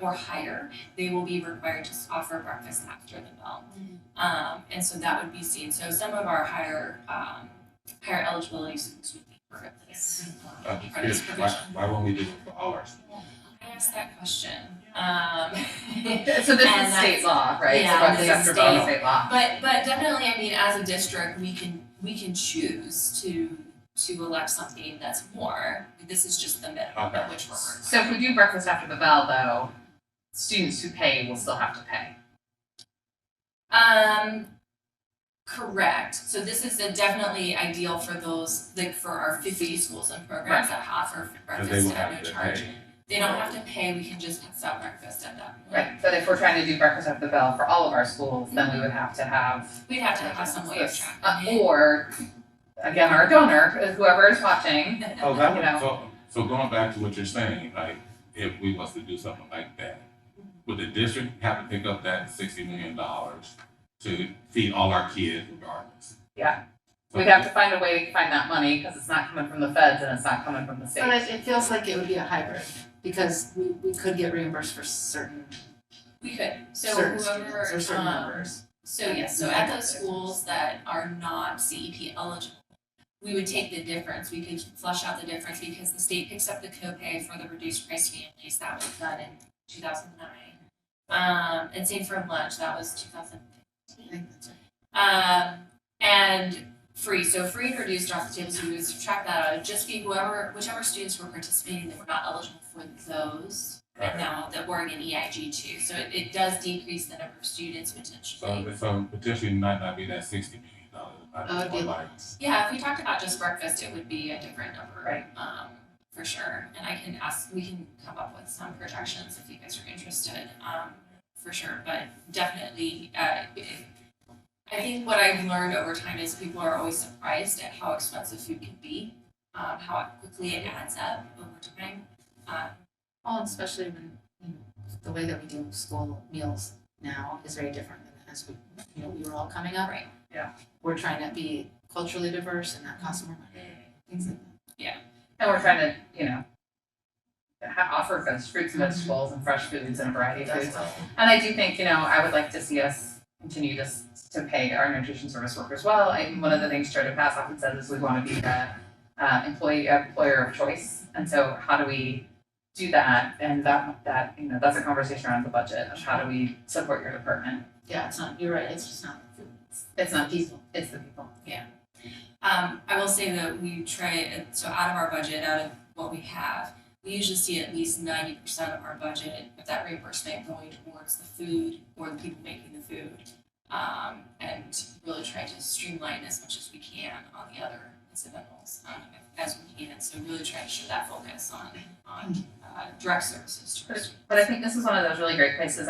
or higher, they will be required to offer breakfast after the bell. And so that would be seen. So some of our higher eligibility schools would be part of this. Part of this provision. Why won't we do it for all our schools? I asked that question. So this And is state law, right? yeah, So breakfast this is after bell is state. state law. But definitely, I mean, as a district, we can choose to elect something that's more. This is just the minimum at which we're working. So if we do breakfast after the bell, though, students who pay will still have to pay. Correct. So this is definitely ideal for those, like for our 50 schools and programs that offer Because they breakfast will at no have to charge. pay. They don't have to pay. We can just sell breakfast at that point. Right. But if we're trying to do breakfast after the bell for all of our schools, then we would have to have We'd have to have some way of tracking it. or again, our donor, whoever is watching. Oh, that You would, know. so going back to what you're saying, like, if we was to do something like that, would the district have to pick up that $60 million to feed all our kids regardless? Yeah. We'd have to find a way to find that money because it's not coming from the feds and it's not coming from the state. But it feels like it would be a hybrid, because we could get reimbursed for certain We could. So certain whoever students or certain numbers. So yes, so at those schools that are not CEP eligible, we would take the difference. We could flush out the difference because the state picks up the copay for the reduced price families. That was done in 2009. And same for lunch. That was 2015. And free. So free and reduced are off the table. So we would subtract that out. It'd just be whichever students were participating that were not eligible for those. Right now, the Oregon EIG too. So it does decrease the number of students potentially. So potentially might not be that $60 million. It'd be Like, Yeah, if we talked about just breakfast, it would be a different number. Right. For sure. And we can come up with some projections if you guys are interested, for sure. But definitely, I think what I've learned over time is people are always surprised at how expensive food can be, how quickly it adds up over time. Oh, especially when, the way that we do school meals now is very different than as we were all coming up. Right. Yeah. We're trying to be culturally diverse and that costs more money, things like that. And we're trying to, offer fruits and vegetables and fresh foods and a variety of foods. And I do think, I would like to see us continue to pay our nutrition service workers well. One of the things Chair DePass often says is we want to be the employer of choice. And so how do we do that? And that that's a conversation around the budget of how do we support your department. Yeah, it's not, you're right, it's just not the food. It's not people, it's the people. I will say that we try, so out of our budget, out of what we have, we usually see at least 90% of our budget of that reimbursement going towards the food or the people making the food. And really try to streamline as much as we can on the other incidentals as we can. So really try to show that focus on direct services to our students. But I think this is one of those really great places.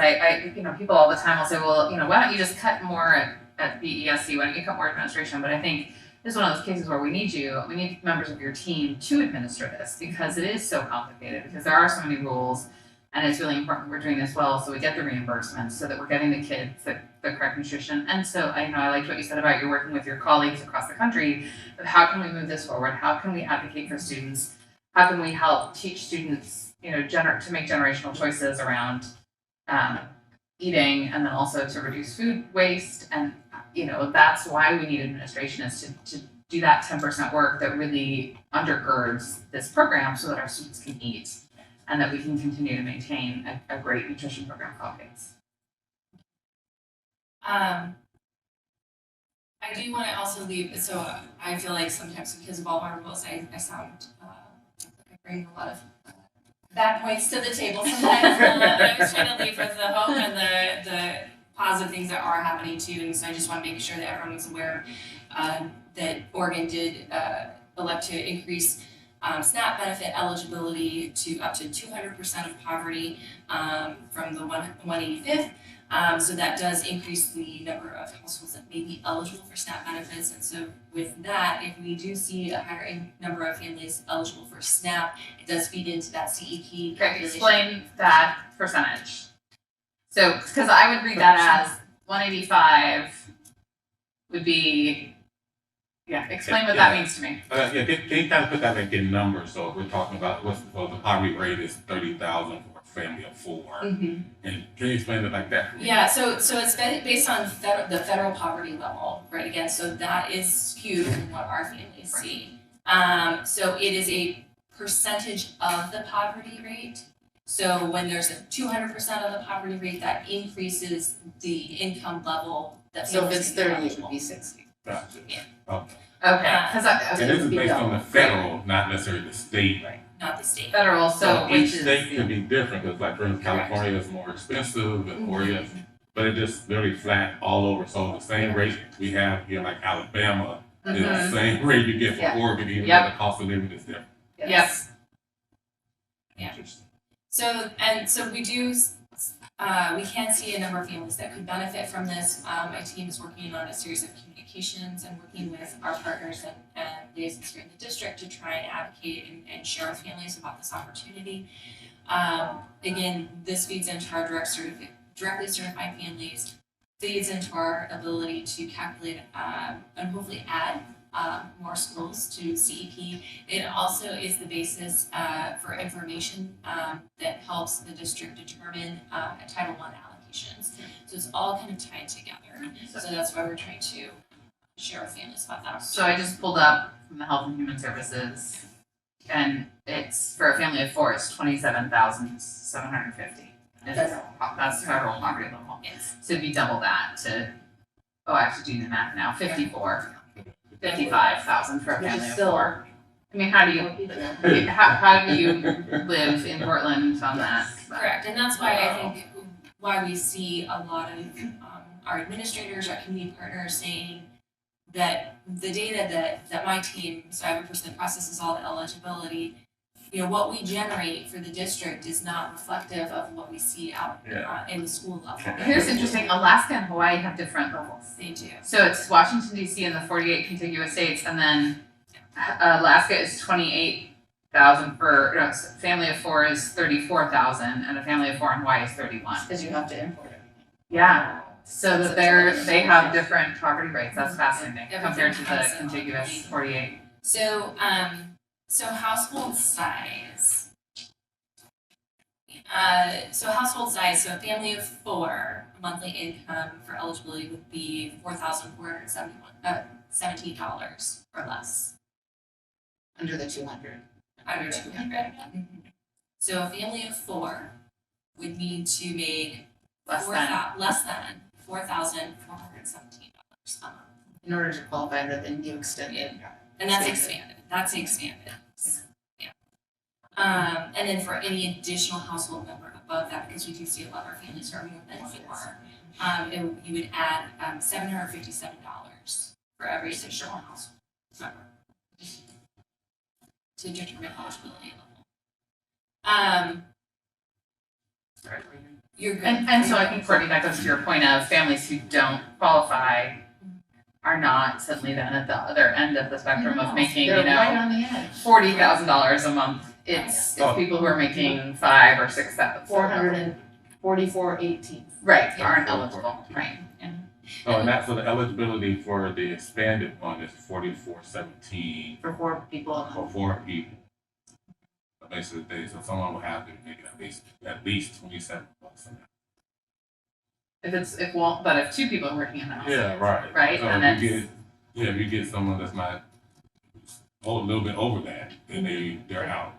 People all the time will say, well, why don't you just cut more at BESC? Why don't you cut more administration? But I think this is one of those cases where we need members of your team to administer this because it is so complicated because there are so many rules and it's really important we're doing this well so we get the reimbursements so that we're getting the kids the correct nutrition. And so I liked what you said about you're working with your colleagues across the country, but how can we move this forward? How can we advocate for students? How can we help teach students, to make generational choices around eating and then also to reduce food waste? And that's why we need administration is to do that 10% work that really undergirds this program so that our students can eat and that we can continue to maintain a great nutrition program for all kids. I do want to also leave, so I feel like sometimes because of all my rules, I sound like I bring a lot of bad points to the table sometimes. I was trying to leave with the hope and the positive things that are happening too. And so I just want to make sure that everyone is aware that Oregon did elect to increase SNAP benefit eligibility to up to 200% of poverty from the 185th. So that does increase the number of households that may be eligible for SNAP benefits. And so with that, if we do see a higher number of families eligible for SNAP, it does feed into that CEP calculation. Explain that percentage. So, because I would read that as 185 would be, explain what that means to me. Can you kind of put that in numbers? So if we're talking about the poverty rate is 30,000 for a family of 4. Mm-hmm. And can you explain it like that? Yeah, so it's based on the federal poverty level, right? Again, so that is skewed from what our families see. So it is a percentage of the poverty rate. So when there's a 200% of the poverty rate, that increases the income level that So if families it's can be 30, it eligible. would be 60. Gotcha. Yeah. Okay. Okay, because And this is based on the federal, not necessarily the state. Not the state. federal, so each which is state can be different, because like for instance, California is more expensive and Oregon, but it's just very flat all over. So the same rate we have here, like Alabama, is the same rate you get Yeah. for Oregon, even Yep. though the cost of living is different. Yes. Yeah. Interesting. So we do, we can see a number of families that could benefit from this. My team is working on a series of communications and working with our partners and liaisons here in the district to try and advocate and share with families about this opportunity. Again, this feeds into our directly certified families, feeds into our ability to calculate and hopefully add more schools to CEP. It also is the basis for information that helps the district determine Title I allocations. So it's all kind of tied together. So that's why we're trying to share with families about that. So I just pulled up from the Health and Human Services, and it's for a family of 4, it's 27,750. That's federal poverty level. Yes. So it'd be double that I have to do the math now. 55,000 for a Which is family of still- 4. I mean, how do you how do you live in Portland on that? Correct, and that's why I think why we see a lot of our administrators, our community partners saying that the data that my team, so I have a person that processes all the eligibility, you know, what we generate for the district is not reflective of what we see out in the school level. Here's interesting, Alaska and Hawaii have different levels. They do. So it's Washington DC and the 48 contiguous states, and then Alaska is 28,000 for, no, family of 4 is 34,000, and a family of 4 in Hawaii is 31. Because you have to import it. Yeah, so that they have different property rates, that's fascinating, compared to the contiguous 48. So, so household size. So a family of 4, monthly income for eligibility would be $4,417 or less. Under the 200. Under 200. So a family of 4 would need to make less than $4,417 a month. In order to qualify under the new extended. And that's expanded. That's expanded. Yeah. And then for any additional household member above that, because we do see a lot of our families starting with than 4, you would add $757 for every additional household member to determine eligibility level. You're good. And so I think, Courtney, that goes to your point of families who don't qualify are not suddenly then at the other end of the spectrum of making, They're right on the edge. $40,000 a month. It's people who are making 5 or 6 thousand. 444.18. Right, aren't eligible, right. Oh, and so the eligibility for the expanded one is 4417 For 4 people. for 4 people. So basically, so someone will have to make it at least 27 bucks an hour. But if 2 people are working in the house. Yeah, right. Right, So and if you get someone that's not a little bit over that, then they're out.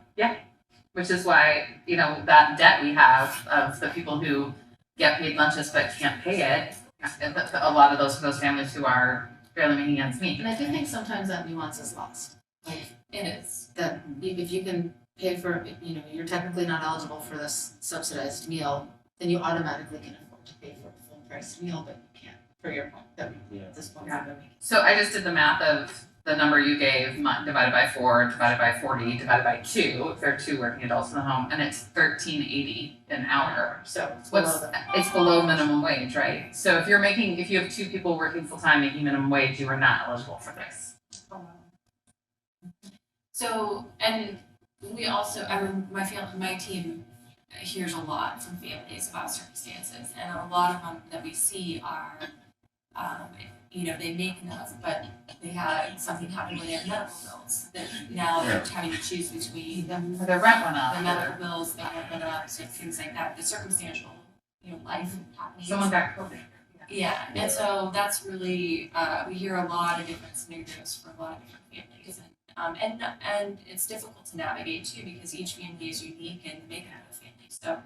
Which is why, that debt we have of the people who get paid lunches but can't pay it, a lot of those families who are barely making ends meet. And I do think sometimes that nuance is lost. Like, It is. that if you can pay for, you're technically not eligible for this subsidized meal, then you automatically can afford to pay for a full price meal, but you can't, for your point, that at this point. Yeah. So I just did the math of the number you gave, divided by 4, divided by 40, divided by 2, if there are 2 working adults in the home, and it's $13.80 an hour. So It's below minimum wage, right? So if you have 2 people working full-time making minimum wage, you are not eligible for this. So, and we also, my team hears a lot from families about circumstances, and a lot of them that we see are, they make enough, but they had something happen with their medical bills, that now they're having to choose between Their rent went up. the medical bills, the rent went up, so things like that, the circumstantial, life happening. Someone got COVID. Yeah, and so that's really, we hear a lot of different scenarios for a lot of different families, and it's difficult to navigate too, because each family is unique and they have a family, so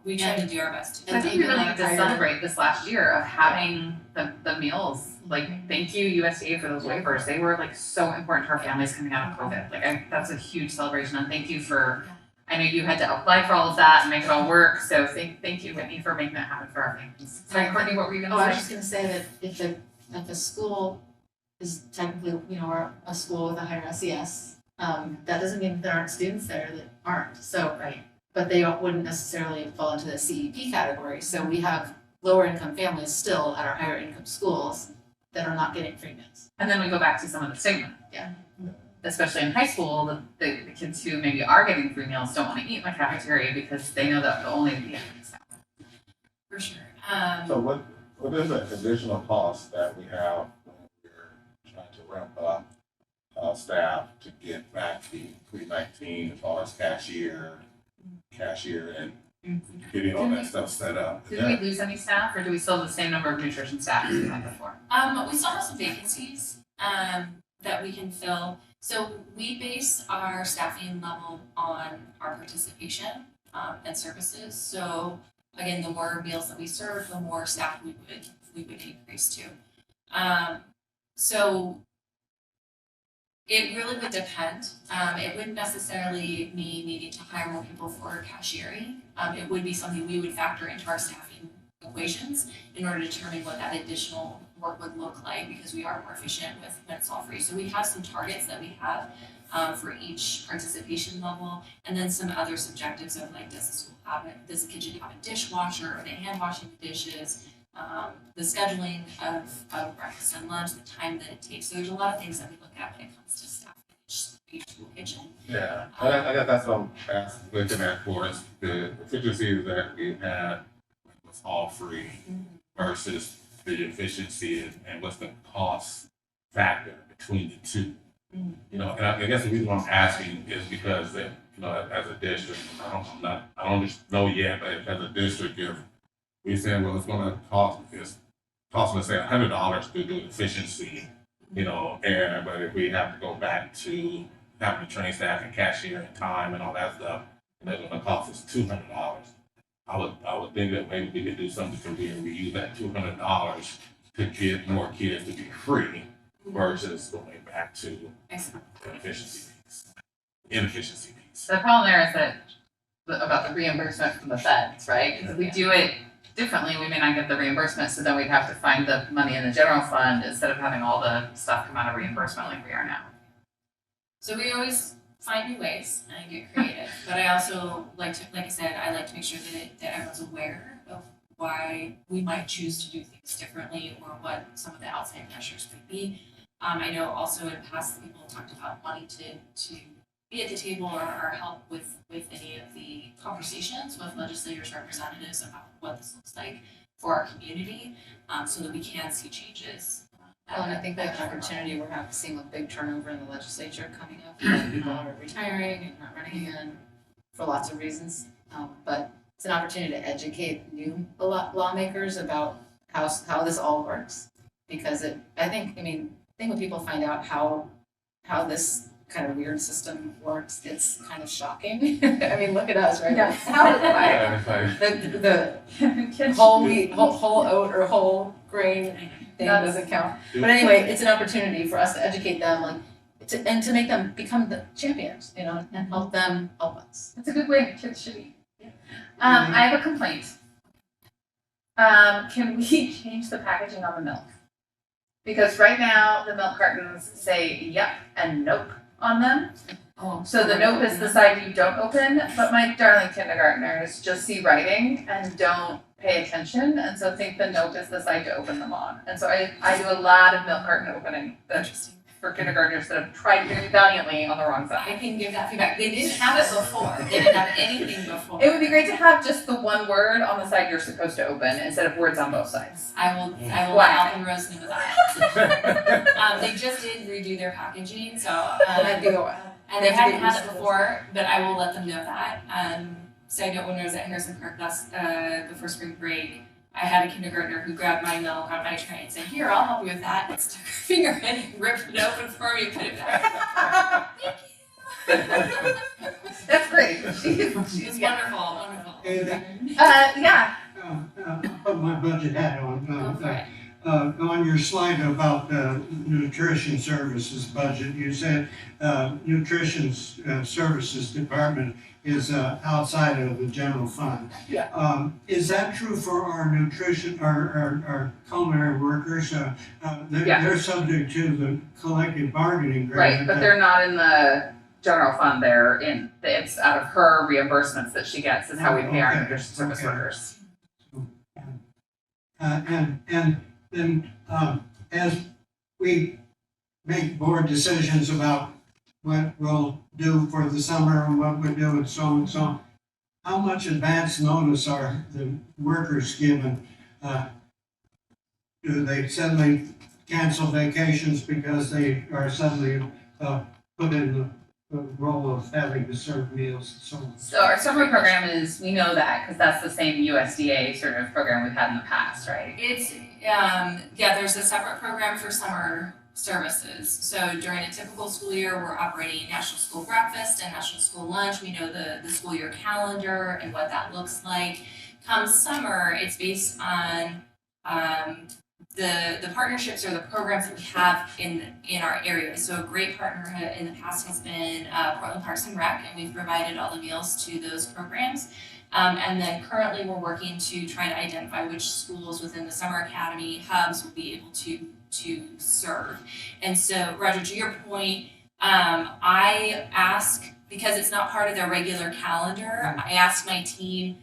we try to do our best to. I think we really need to celebrate this last year of having the meals. Like, thank you USDA for those waivers. They were so important to our families coming out of COVID. That's a huge celebration, and thank you for. I know you had to apply for all of that and make it all work. So thank you, Whitney, for making that happen for our families. Sorry, Courtney, what were you going to say? I was just going to say that if a school is technically, or a school with a higher SES, that doesn't mean that there aren't students there that aren't. So, Right. But they wouldn't necessarily fall into the CEP category. So we have lower income families still at our higher income schools that are not getting free meals. And then we go back to some of the stigma. Yeah. Especially in high school, the kids who maybe are getting free meals don't want to eat in the cafeteria because they know that For sure. So what is the additional cost that we have when we're trying to ramp up staff to get back to pre-19 as far as cashier and getting all that stuff set up? Did we lose any staff, or do we still have the same number of nutrition staff as we had before? We still have some vacancies that we can fill. So we base our staffing level on our participation and services. So again, the more meals that we serve, the more staff we would increase to. So it really would depend. It wouldn't necessarily mean needing to hire more people for cashiering. It would be something we would factor into our staffing equations in order to determine what that additional work would look like, because we are more efficient when it's all free. So we have some targets that we have for each participation level, and then some other subjectives of like, does the kitchen have a dishwasher? Are they hand washing the dishes? The scheduling of breakfast and lunch, the time that it takes. So there's a lot of things that we look at when it comes to staffing each school kitchen. Yeah, I guess that's what I'm looking at for is the efficiency that we had was all free versus the efficiency and what's the cost factor between the two. You know, and I guess the reason why I'm asking is because that, you know, as a district, I don't just know yet, but as a district, if we saying, well, it's gonna cost let's say $100 to do efficiency, you know, and but if we have to go back to having to train staff and cashier and time and all that stuff, and it's gonna cost us $200. I would think that maybe we could do something to where we use that $200 to get more kids to be free versus going back to the efficiency piece, inefficiency piece. The problem there is that about the reimbursement from the feds, right? Because if we do it differently, we may not get the reimbursement, so then we'd have to find the money in the general fund instead of having all the stuff come out of reimbursement like we are now. So we always find new ways and get creative, but I also like to make sure that everyone's aware of why we might choose to do things differently or what some of the outside pressures might be. I know also in past people talked about wanting to be at the table or help with any of the conversations with legislators, representatives about what this looks like for our community, so that we can see changes. Well, and I think that opportunity we're seeing a big turnover in the legislature coming up. People are retiring and not running again for lots of reasons. But it's an opportunity to educate new lawmakers about how this all works. Because I think when people find out how this kind of weird system works, it's kind of shocking. I mean, look at us, right? Yeah. The whole wheat, whole oat or whole grain thing doesn't count. But anyway, it's an opportunity for us to educate them, and to make them become the champions, you know, and help them help us. It's a good way kids should be. I have a complaint. Can we change the packaging on the milk? Because right now the milk cartons say yep and nope on them. Oh, So the nope is the side you don't open, but my darling kindergartners just see writing and don't pay attention, and so think the nope is the side to open them on. And so I do a lot of milk carton opening Interesting. for kindergartners that have tried very valiantly on the wrong side. I can give that feedback. They didn't have it before. They didn't have anything before. It would be great to have just the one word on the side you're supposed to open instead of words on both sides. I will Wow. let Alvin Rose know that. They just did redo their packaging, so That'd be a while. and they hadn't had it before, but I will let them know that. Side note, when I was at Harrison Park before spring break, I had a kindergartner who grabbed my milk on my tray and said, "Here, I'll help you with that," and stuck her finger in and ripped it open for me and put it back. That's great. It's wonderful, wonderful. Yeah. Put my budget hat on. Go for it. On your slide about the nutrition services budget, you said nutrition services department is outside of the general fund. Yeah. Is that true for our nutrition, our culinary workers? Yeah. They're subject to the collective bargaining Right, agreement. but they're not in the general fund. It's out of her reimbursements that she gets is how we pay our Okay, nutrition service okay. workers. And then as we make board decisions about what we'll do for the summer and what we do and so on and so on, how much advance notice are the workers given? Do they suddenly cancel vacations because they are suddenly put in the role of having to serve meals and so on? So our summer program we know that because that's the same USDA sort of program we've had in the past, right? It's, there's a separate program for summer services. So during a typical school year, we're operating National School Breakfast and National School Lunch. We know the school year calendar and what that looks like. Come summer, it's based on the partnerships or the programs that we have in our area. So a great partner in the past has been Portland Parks and Rec, and we've provided all the meals to those programs. And then currently we're working to try to identify which schools within the Summer Academy hubs will be able to serve. And so, Roger, to your point, I ask, because it's not part of their regular calendar, I asked my team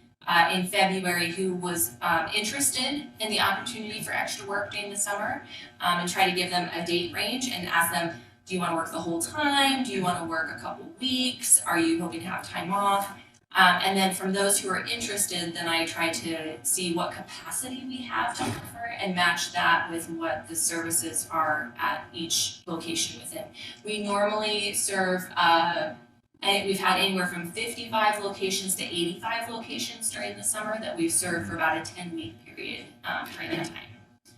in February who was interested in the opportunity for extra work during the summer, and try to give them a date range and ask them, do you want to work the whole time? Do you want to work a couple weeks? Are you hoping to have time off? And then from those who are interested, then I try to see what capacity we have to offer and match that with what the services are at each location within. We normally serve, and we've had anywhere from 55 locations to 85 locations during the summer that we've served for about a 10-week period during that time.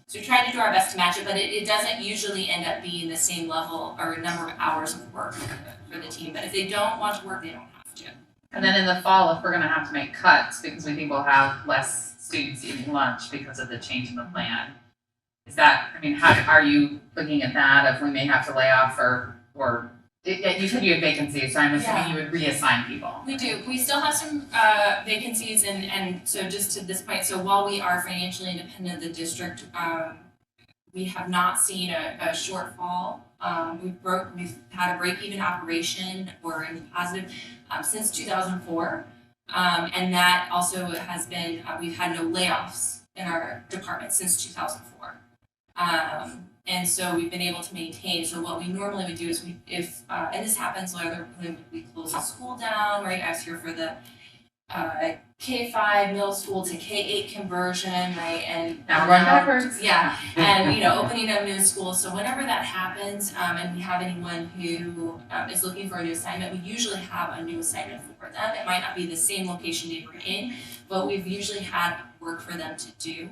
So we try to do our best to match it, but it doesn't usually end up being the same level or number of hours of work for the team. But if they don't want to work, they don't have to. And then in the fall, if we're gonna have to make cuts because we think we'll have less students eating lunch because of the change in the plan, is that, I mean, how are you looking at that if we may have to lay off or you said you had vacancies, so I'm assuming you would reassign people. We do. We still have some vacancies, and so just to this point, so while we are financially independent of the district, we have not seen a shortfall. We've had a break-even operation. We're in positive since 2004, and that also has been we've had no layoffs in our department since 2004. And so we've been able to maintain. So what we normally would do is and this happens when we close the school down, right? I was here for the K-5 middle school to K-8 conversion, right? And Now we're going backwards. Yeah, and opening up new schools. So whenever that happens, and we have anyone who is looking for a new assignment, we usually have a new assignment for them. It might not be the same location they were in, but we've usually had work for them to do.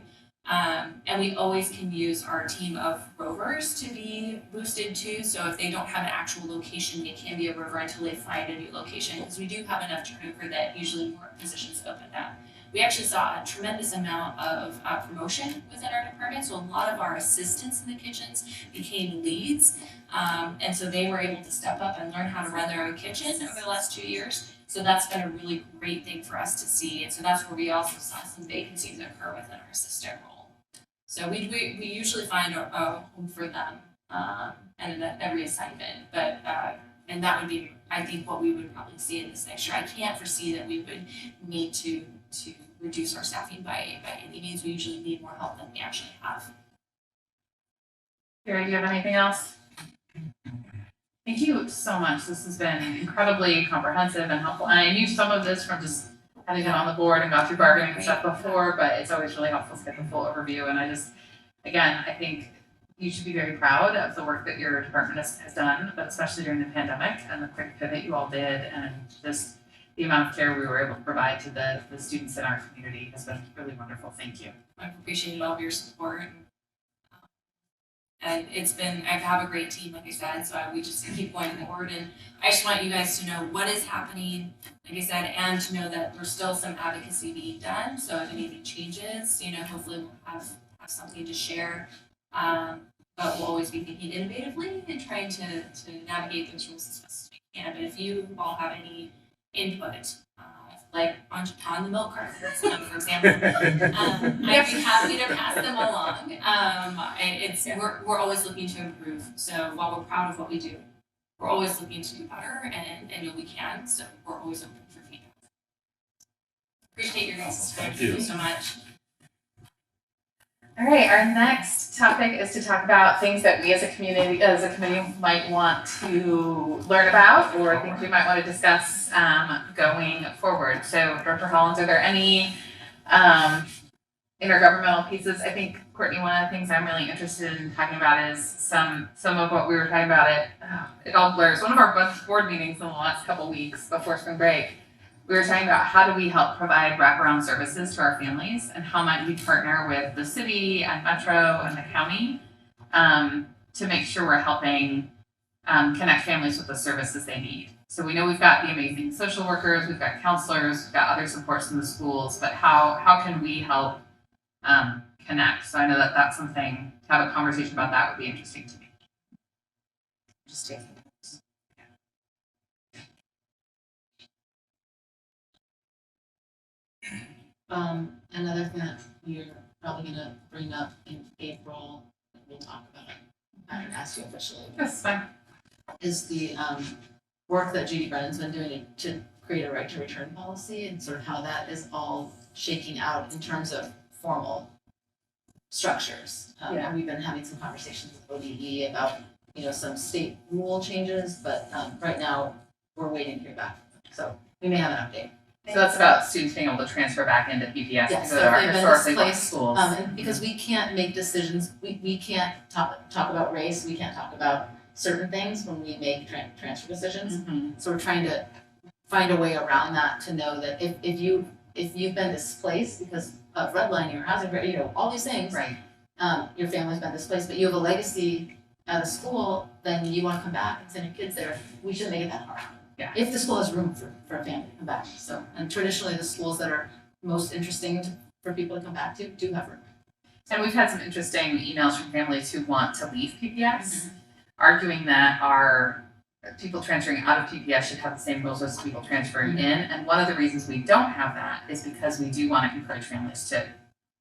And we always can use our team of rovers to be boosted too. So if they don't have an actual location, they can be a rover until they find a new location, because we do have enough turnover that usually more positions open up. We actually saw a tremendous amount of promotion within our department. So a lot of our assistants in the kitchens became leads. And so they were able to step up and learn how to run their own kitchen over the last 2 years. So that's been a really great thing for us to see. And so that's where we also saw some vacancies occur within our assistant role. So we usually find a home for them and in every assignment. But and that would be, I think, what we would probably see in this next year. I can't foresee that we would need to reduce our staffing by any means. We usually need more help than we actually have. Gary, do you have anything else? Thank you so much. This has been incredibly comprehensive and helpful. And I knew some of this from just having been on the board and got through bargaining and stuff before, but it's always really helpful to get the full overview. And I think you should be very proud of the work that your department has done, but especially during the pandemic and the quick pivot you all did, and just the amount of care we were able to provide to the students in our community has been really wonderful. Thank you. I've appreciated all of your support. And I have a great team, like I said, so we just keep going forward. And I just want you guys to know what is happening, like I said, and to know that there's still some advocacy being done. So if anything changes, hopefully we'll have something to share. But we'll always be thinking innovatively and trying to navigate those rules as best as we can. But if you all have any input, like on the milk carton, for example, I'd be happy to pass them along. We're always looking to improve. So while we're proud of what we do, we're always looking to do better, and we can. So we're always open for feedback. Appreciate your guys' time. Thank you so much. All right, our next topic is to talk about things that we as a community might want to learn about, or things we might want to discuss going forward. So, Dr. Hollins, are there any intergovernmental pieces? I think, Courtney, one of the things I'm really interested in talking about is some of what we were talking about. It all blurs. One of our board meetings in the last couple weeks before spring break, we were talking about how do we help provide wraparound services to our families, and how might we partner with the city and Metro and the county to make sure we're helping connect families with the services they need. So we know we've got the amazing social workers, we've got counselors, we've got other supports in the schools, but how can we help connect? So I know that that's something, to have a conversation about that would be interesting to me. Just taking notes. Another thing that we're probably gonna bring up in April, we'll talk about it. I haven't asked you officially. That's fine. is the work that Judy Brennan's been doing to create a right to return policy and sort of how that is all shaking out in terms of formal structures. Yeah. And we've been having some conversations with ODE about, some state rule changes, but right now we're waiting to hear back. So we may have an update. So that's about students being able to transfer back into PPS Yes, because so of our if they've been historically black displaced, schools. And because we can't make decisions, we can't talk about race, we can't talk about certain things when we make transfer decisions. Mhm. So we're trying to find a way around that to know that if you've been displaced because of redlining or housing, all these things, Right. Your family's been displaced, but you have a legacy at a school, then you want to come back and send your kids there. We shouldn't make it that hard. Yeah. If the school has room for a family to come back. So, and traditionally the schools that are most interesting for people to come back to do have room. And we've had some interesting emails from families who want to leave PPS, arguing that our people transferring out of PPS should have the same rules as people transferring in. And one of the reasons we don't have that is because we do want to encourage families to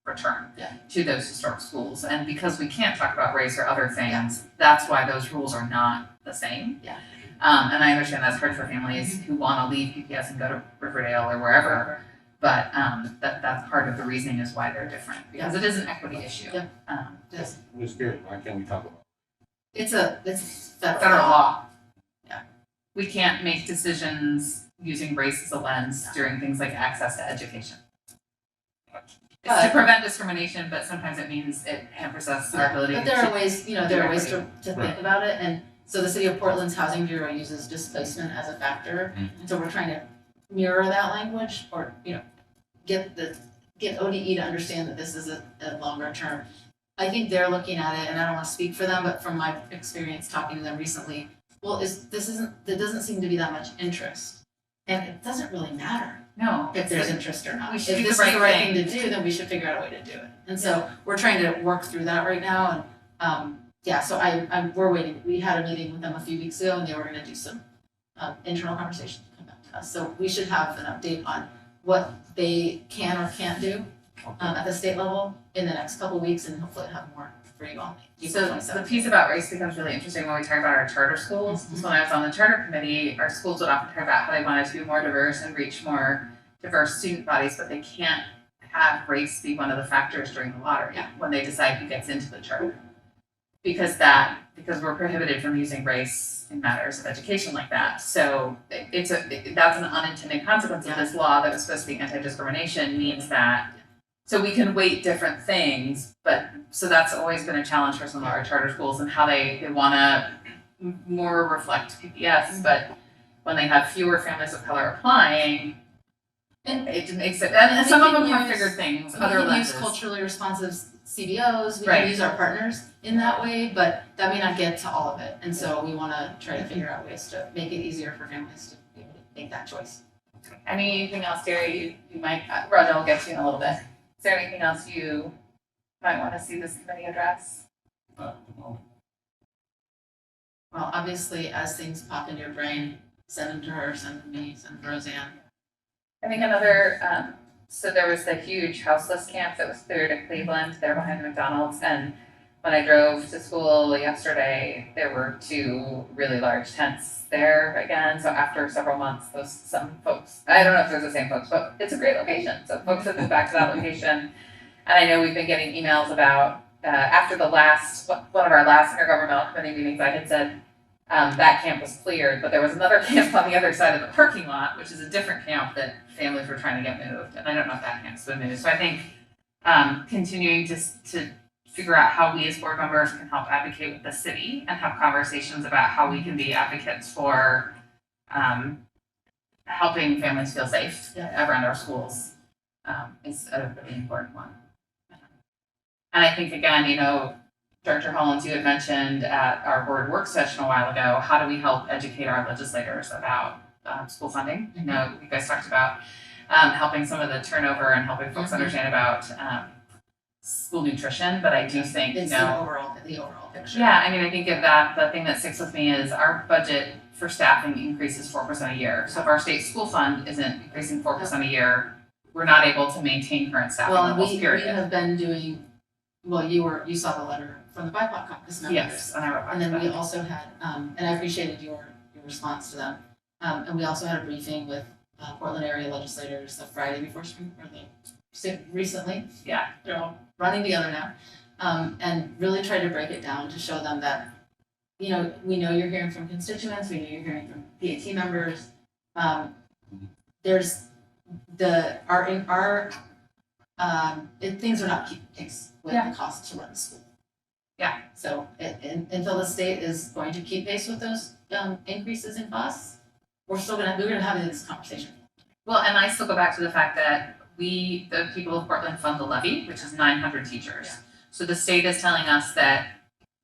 return to those historic schools. And because we can't talk about race or other things, that's why those rules are not the same. Yeah. And I understand that's hard for families who want to leave PPS and go to Riverdale or wherever. But that's part of the reasoning is why they're different, because it is an equity issue. Yeah. It's I'm just curious, why can't we talk about it's federal law. Yeah. We can't make decisions using race as a lens during things like access to education. It's to prevent discrimination, but sometimes it means it hampers us our ability But to. there are ways, there are ways to Right. think about it, and so the city of Portland's Housing Bureau uses displacement as a factor, and so we're trying to mirror that language, or, get ODE to understand that this is a longer term. I think they're looking at it, and I don't want to speak for them, but from my experience talking to them recently, there doesn't seem to be that much interest, and it doesn't really matter No. if there's interest or not. We If should do this the is the right right thing to do, then we should figure out a way to do it. And so we're trying to work through that right now, and so we're waiting. We had a meeting with them a few weeks ago, and they were going to do some internal conversations to come back to us. So we should have an update on what they can or can't do at the state level in the next couple of weeks, and hopefully have more for you all. So the piece about race becomes really interesting when we talk about our charter schools. Because when I was on the charter committee, our schools would often talk about how they wanted to be more diverse and reach more diverse student bodies, but they can't have race be one of the factors during the lottery when they decide who gets into the charter. Because we're prohibited from using race in matters of education like that. So that's an unintended consequence of this law that was supposed to be anti-discrimination, means that, so we can weight different things, but, so that's always been a challenge for some of our charter schools and how they want to more reflect PPS, but when they have fewer families of color applying, it makes it, and some of them have figured things, other We can use lenses. culturally responsive CBOs, we Right. can use our partners in that way, but that may not get to all of it. And so we want to try to figure out ways to make it easier for families to be able to make that choice. Anything else, Terry, you might, Roger will get to you in a little bit. Is there anything else you might want to see this committee address? at the moment? Well, obviously, as things pop into your brain, send them to her, send them to me, send them to Roseanne. I think another, so there was the huge houseless camp that was cleared in Cleveland, there behind the McDonald's, and when I drove to school yesterday, there were 2 really large tents there again, so after several months, some folks, I don't know if they're the same folks, but it's a great location, so folks have moved back to that location. And I know we've been getting emails about, after one of our last intergovernmental committee meetings, I had said, that camp was cleared, but there was another camp on the other side of the parking lot, which is a different camp that families were trying to get moved, and I don't know if that camp's been moved. So I think continuing to figure out how we as board members can help advocate with the city and have conversations about how we can be advocates for helping families feel safe around our schools is a really important one. And I think again, Director Hollins, you had mentioned at our board work session a while ago, how do we help educate our legislators about school funding? I know you guys talked about helping some of the turnover and helping folks understand about school nutrition, but I do think, It's the overall picture. yeah, I mean, I think of that, the thing that sticks with me is our budget for staffing increases 4% a year. So if our state school fund isn't increasing 4% a year, we're not able to maintain current staffing Well, levels, we period. have been doing well, you saw the letter from the BIPOC caucus members. Yes, and I wrote back And then to we that. also had, and I appreciated your response to them. And we also had a briefing with Portland area legislators the Friday before spring, or recently. Yeah, they're all running together now. And really tried to break it down to show them that, we know you're hearing from constituents, we know you're hearing from PAT members. Things are not keeping pace with the cost to run the school. Yeah. So until the state is going to keep pace with those increases in costs, we're gonna have this conversation. Well, and I still go back to the fact that the people of Portland fund the levy, which is 900 teachers. Yeah. So the state is telling us that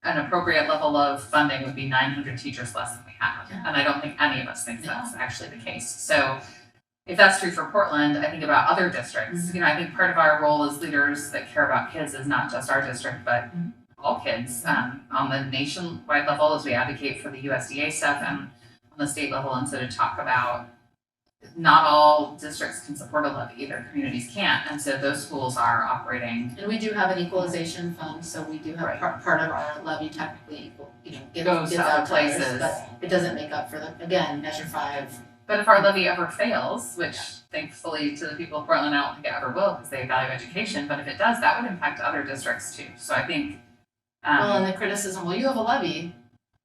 an appropriate level of funding would be 900 teachers less than we have. Yeah. And I don't think any of us think that's actually the case. So if that's true for Portland, I think about other districts. I think part of our role as leaders that care about kids is not just our district, but all kids on the nationwide level as we advocate for the USDA stuff and on the state level, and so to talk about not all districts can support a levy, their communities can't, and so those schools are operating. And we do have an equalization fund, so we do have Right. part of our levy technically equal, Goes to other others, places. but it doesn't make up for Measure 5. But if our levy ever fails, which thankfully to the people of Portland, I don't think it ever will because they value education, but if it does, that would impact other districts too. So I think, Well, and the criticism, you have a levy,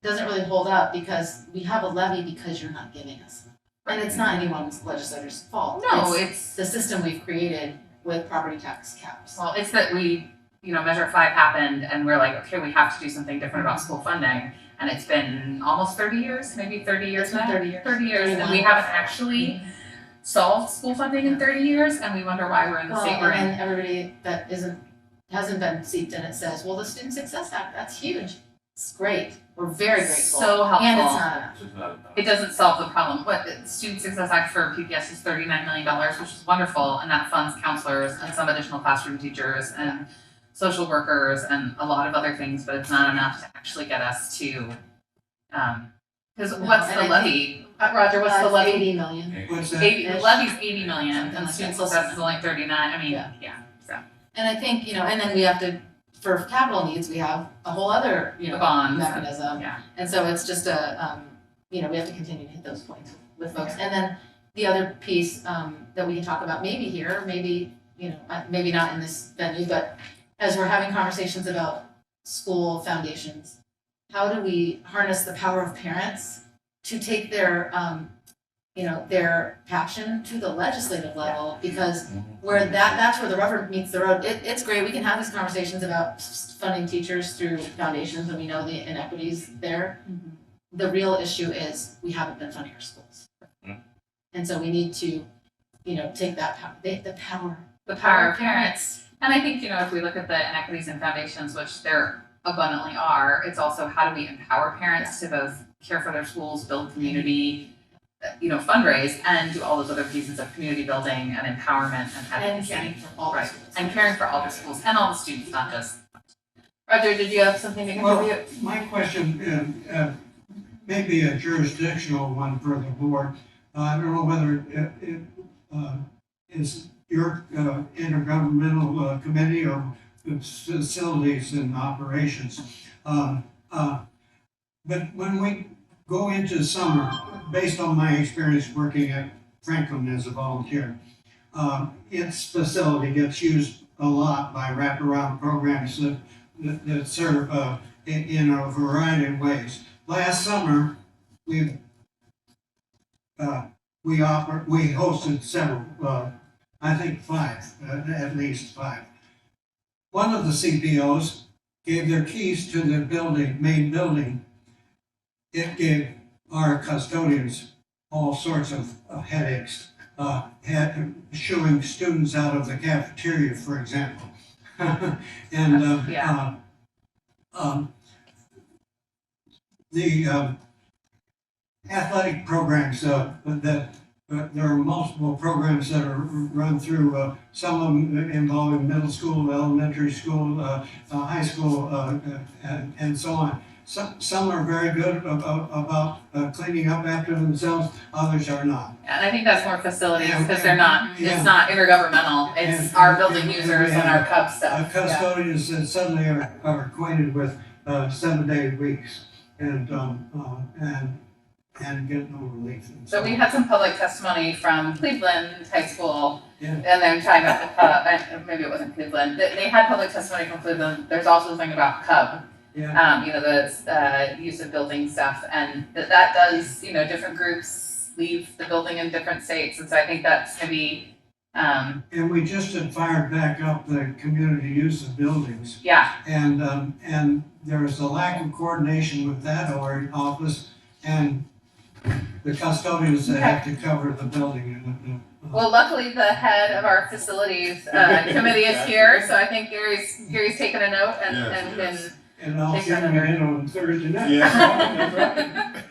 doesn't really hold up because we have a levy because you're not giving us. And it's not anyone's legislator's fault. no, It's it's, the system we've created with property tax caps. well, it's that we, Measure 5 happened and we're like, okay, we have to do something different about school funding. And it's been almost 30 years, maybe 30 years It's been now. 30 years. 30 years, and 31. we haven't actually solved school funding in 30 years, and we wonder why we're in the Well, state we're and in. then everybody that hasn't been seeped in it says, well, the Student Success Act, that's huge. It's great. We're very grateful. So helpful. And it's not enough. Just not enough. It doesn't solve the problem. What the Student Success Act for PPS is $39 million, which is wonderful, and that funds counselors and some additional classroom teachers and social workers and a lot of other things, but it's not enough to actually get us to, because No, what's and the I levy? Roger, what's the levy? 80 million. What's that? 80, the levy's 80 million, and the Something student like that. success is only 39. I mean, Yeah. so And I think, and then we have to, for capital needs, we have a whole other, the bonds. mechanism. Yeah. And so it's just we have to continue to hit those points with folks. And then the other piece that we can talk about maybe here, maybe, maybe not in this venue, but as we're having conversations about school foundations, how do we harness the power of parents to take their passion to the legislative level? Because that's where the rubber meets the road. It's great, we can have these conversations about funding teachers through foundations, and we know the inequities there. The real issue is we haven't been funding our schools. And so we need to, take that power, the power of parents. And I think, if we look at the inequities in foundations, which there abundantly are, it's also how do we empower parents to both care for their schools, build community, fundraise, and do all those other pieces of community building and empowerment and and advocacy. caring for all the Right. schools. And caring for all the schools and all the students, not just. Roger, did you have something to Well, contribute? my question may be a jurisdictional one for the board. I don't know whether it is your intergovernmental committee or facilities and operations. But when we go into summer, based on my experience working at Franklin as a volunteer, its facility gets used a lot by wraparound programs that serve in a variety of ways. Last summer, we hosted several, I think 5, at least 5. One of the CPOs gave their keys to the main building. It gave our custodians all sorts of headaches, shooing students out of the cafeteria, for example. And the athletic programs there are multiple programs that are run through, some of them involving middle school, elementary school, high school, and so on. some are very good about cleaning up after themselves, others are not. And I think that's more facilities, Yeah, because they're not, yeah. it's not intergovernmental, it's And- our building and- users and our Cub stuff. Custodians that suddenly are acquainted with 7-day weeks and get no relief. So we had some public testimony from Cleveland High School, Yeah. and they're talking about the Cub, and maybe it wasn't Cleveland, they had public testimony from Cleveland, there's also something about Cub. Yeah. The use of building stuff, and that does, different groups leave the building in different states, and so I think that's gonna be, And we just had fired back up the community use of buildings. yeah, And there is a lack of coordination with that office and the custodians that have to cover the building. well, luckily the head of our facilities, committee is here, so I think Gary's taken a note and been. And I'll see them in on Thursday night.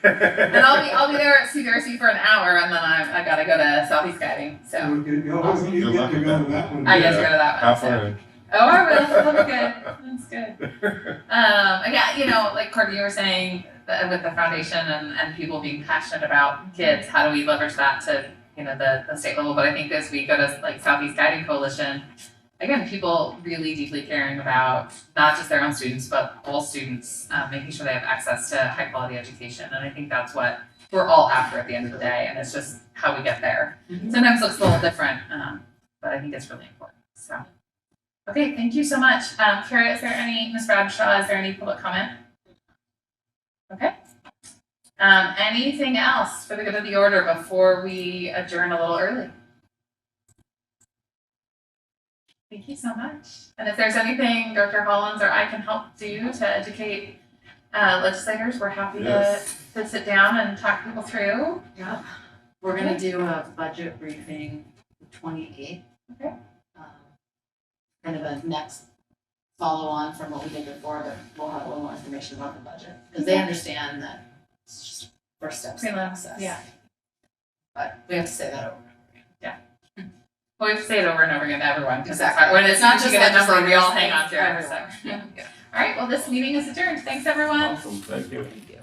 And I'll be there at CBRC for an hour, and then I gotta go to Southeast Guiding, so. You get to go to that one. I get to go to that one, Have so. fun. Oh, I will. That'll be good. That's good. Yeah, like Courtney, you were saying with the foundation and people being passionate about kids, how do we leverage that to, the state level? But I think as we go to like Southeast Guiding Coalition, again, people really deeply caring about not just their own students, but all students, making sure they have access to high quality education. And I think that's what we're all after at the end of the day. And it's just how we get there. Sometimes it looks a little different, but I think it's really important. So. Okay, thank you so much. Kara, Ms. Bradshaw, is there any public comment? Okay. Anything else for the good of the order before we adjourn a little early? Thank you so much. And if there's anything Dr. Hollins or I can help do to educate legislators, we're happy to sit down and talk people through. Yeah. We're gonna do a budget briefing the 28th. Okay. Kind of a next follow on from what we did before, but we'll have a little more information about the budget. Because they understand that it's just first steps in the process. Yeah. But we have to say that over. Well, we have to say it over and over again to everyone. Because Exactly. when it's not just a number we all hang on legislators, to. it's So. All right, well, this meeting is adjourned. Thanks, everyone. Awesome, thank you. Thank you.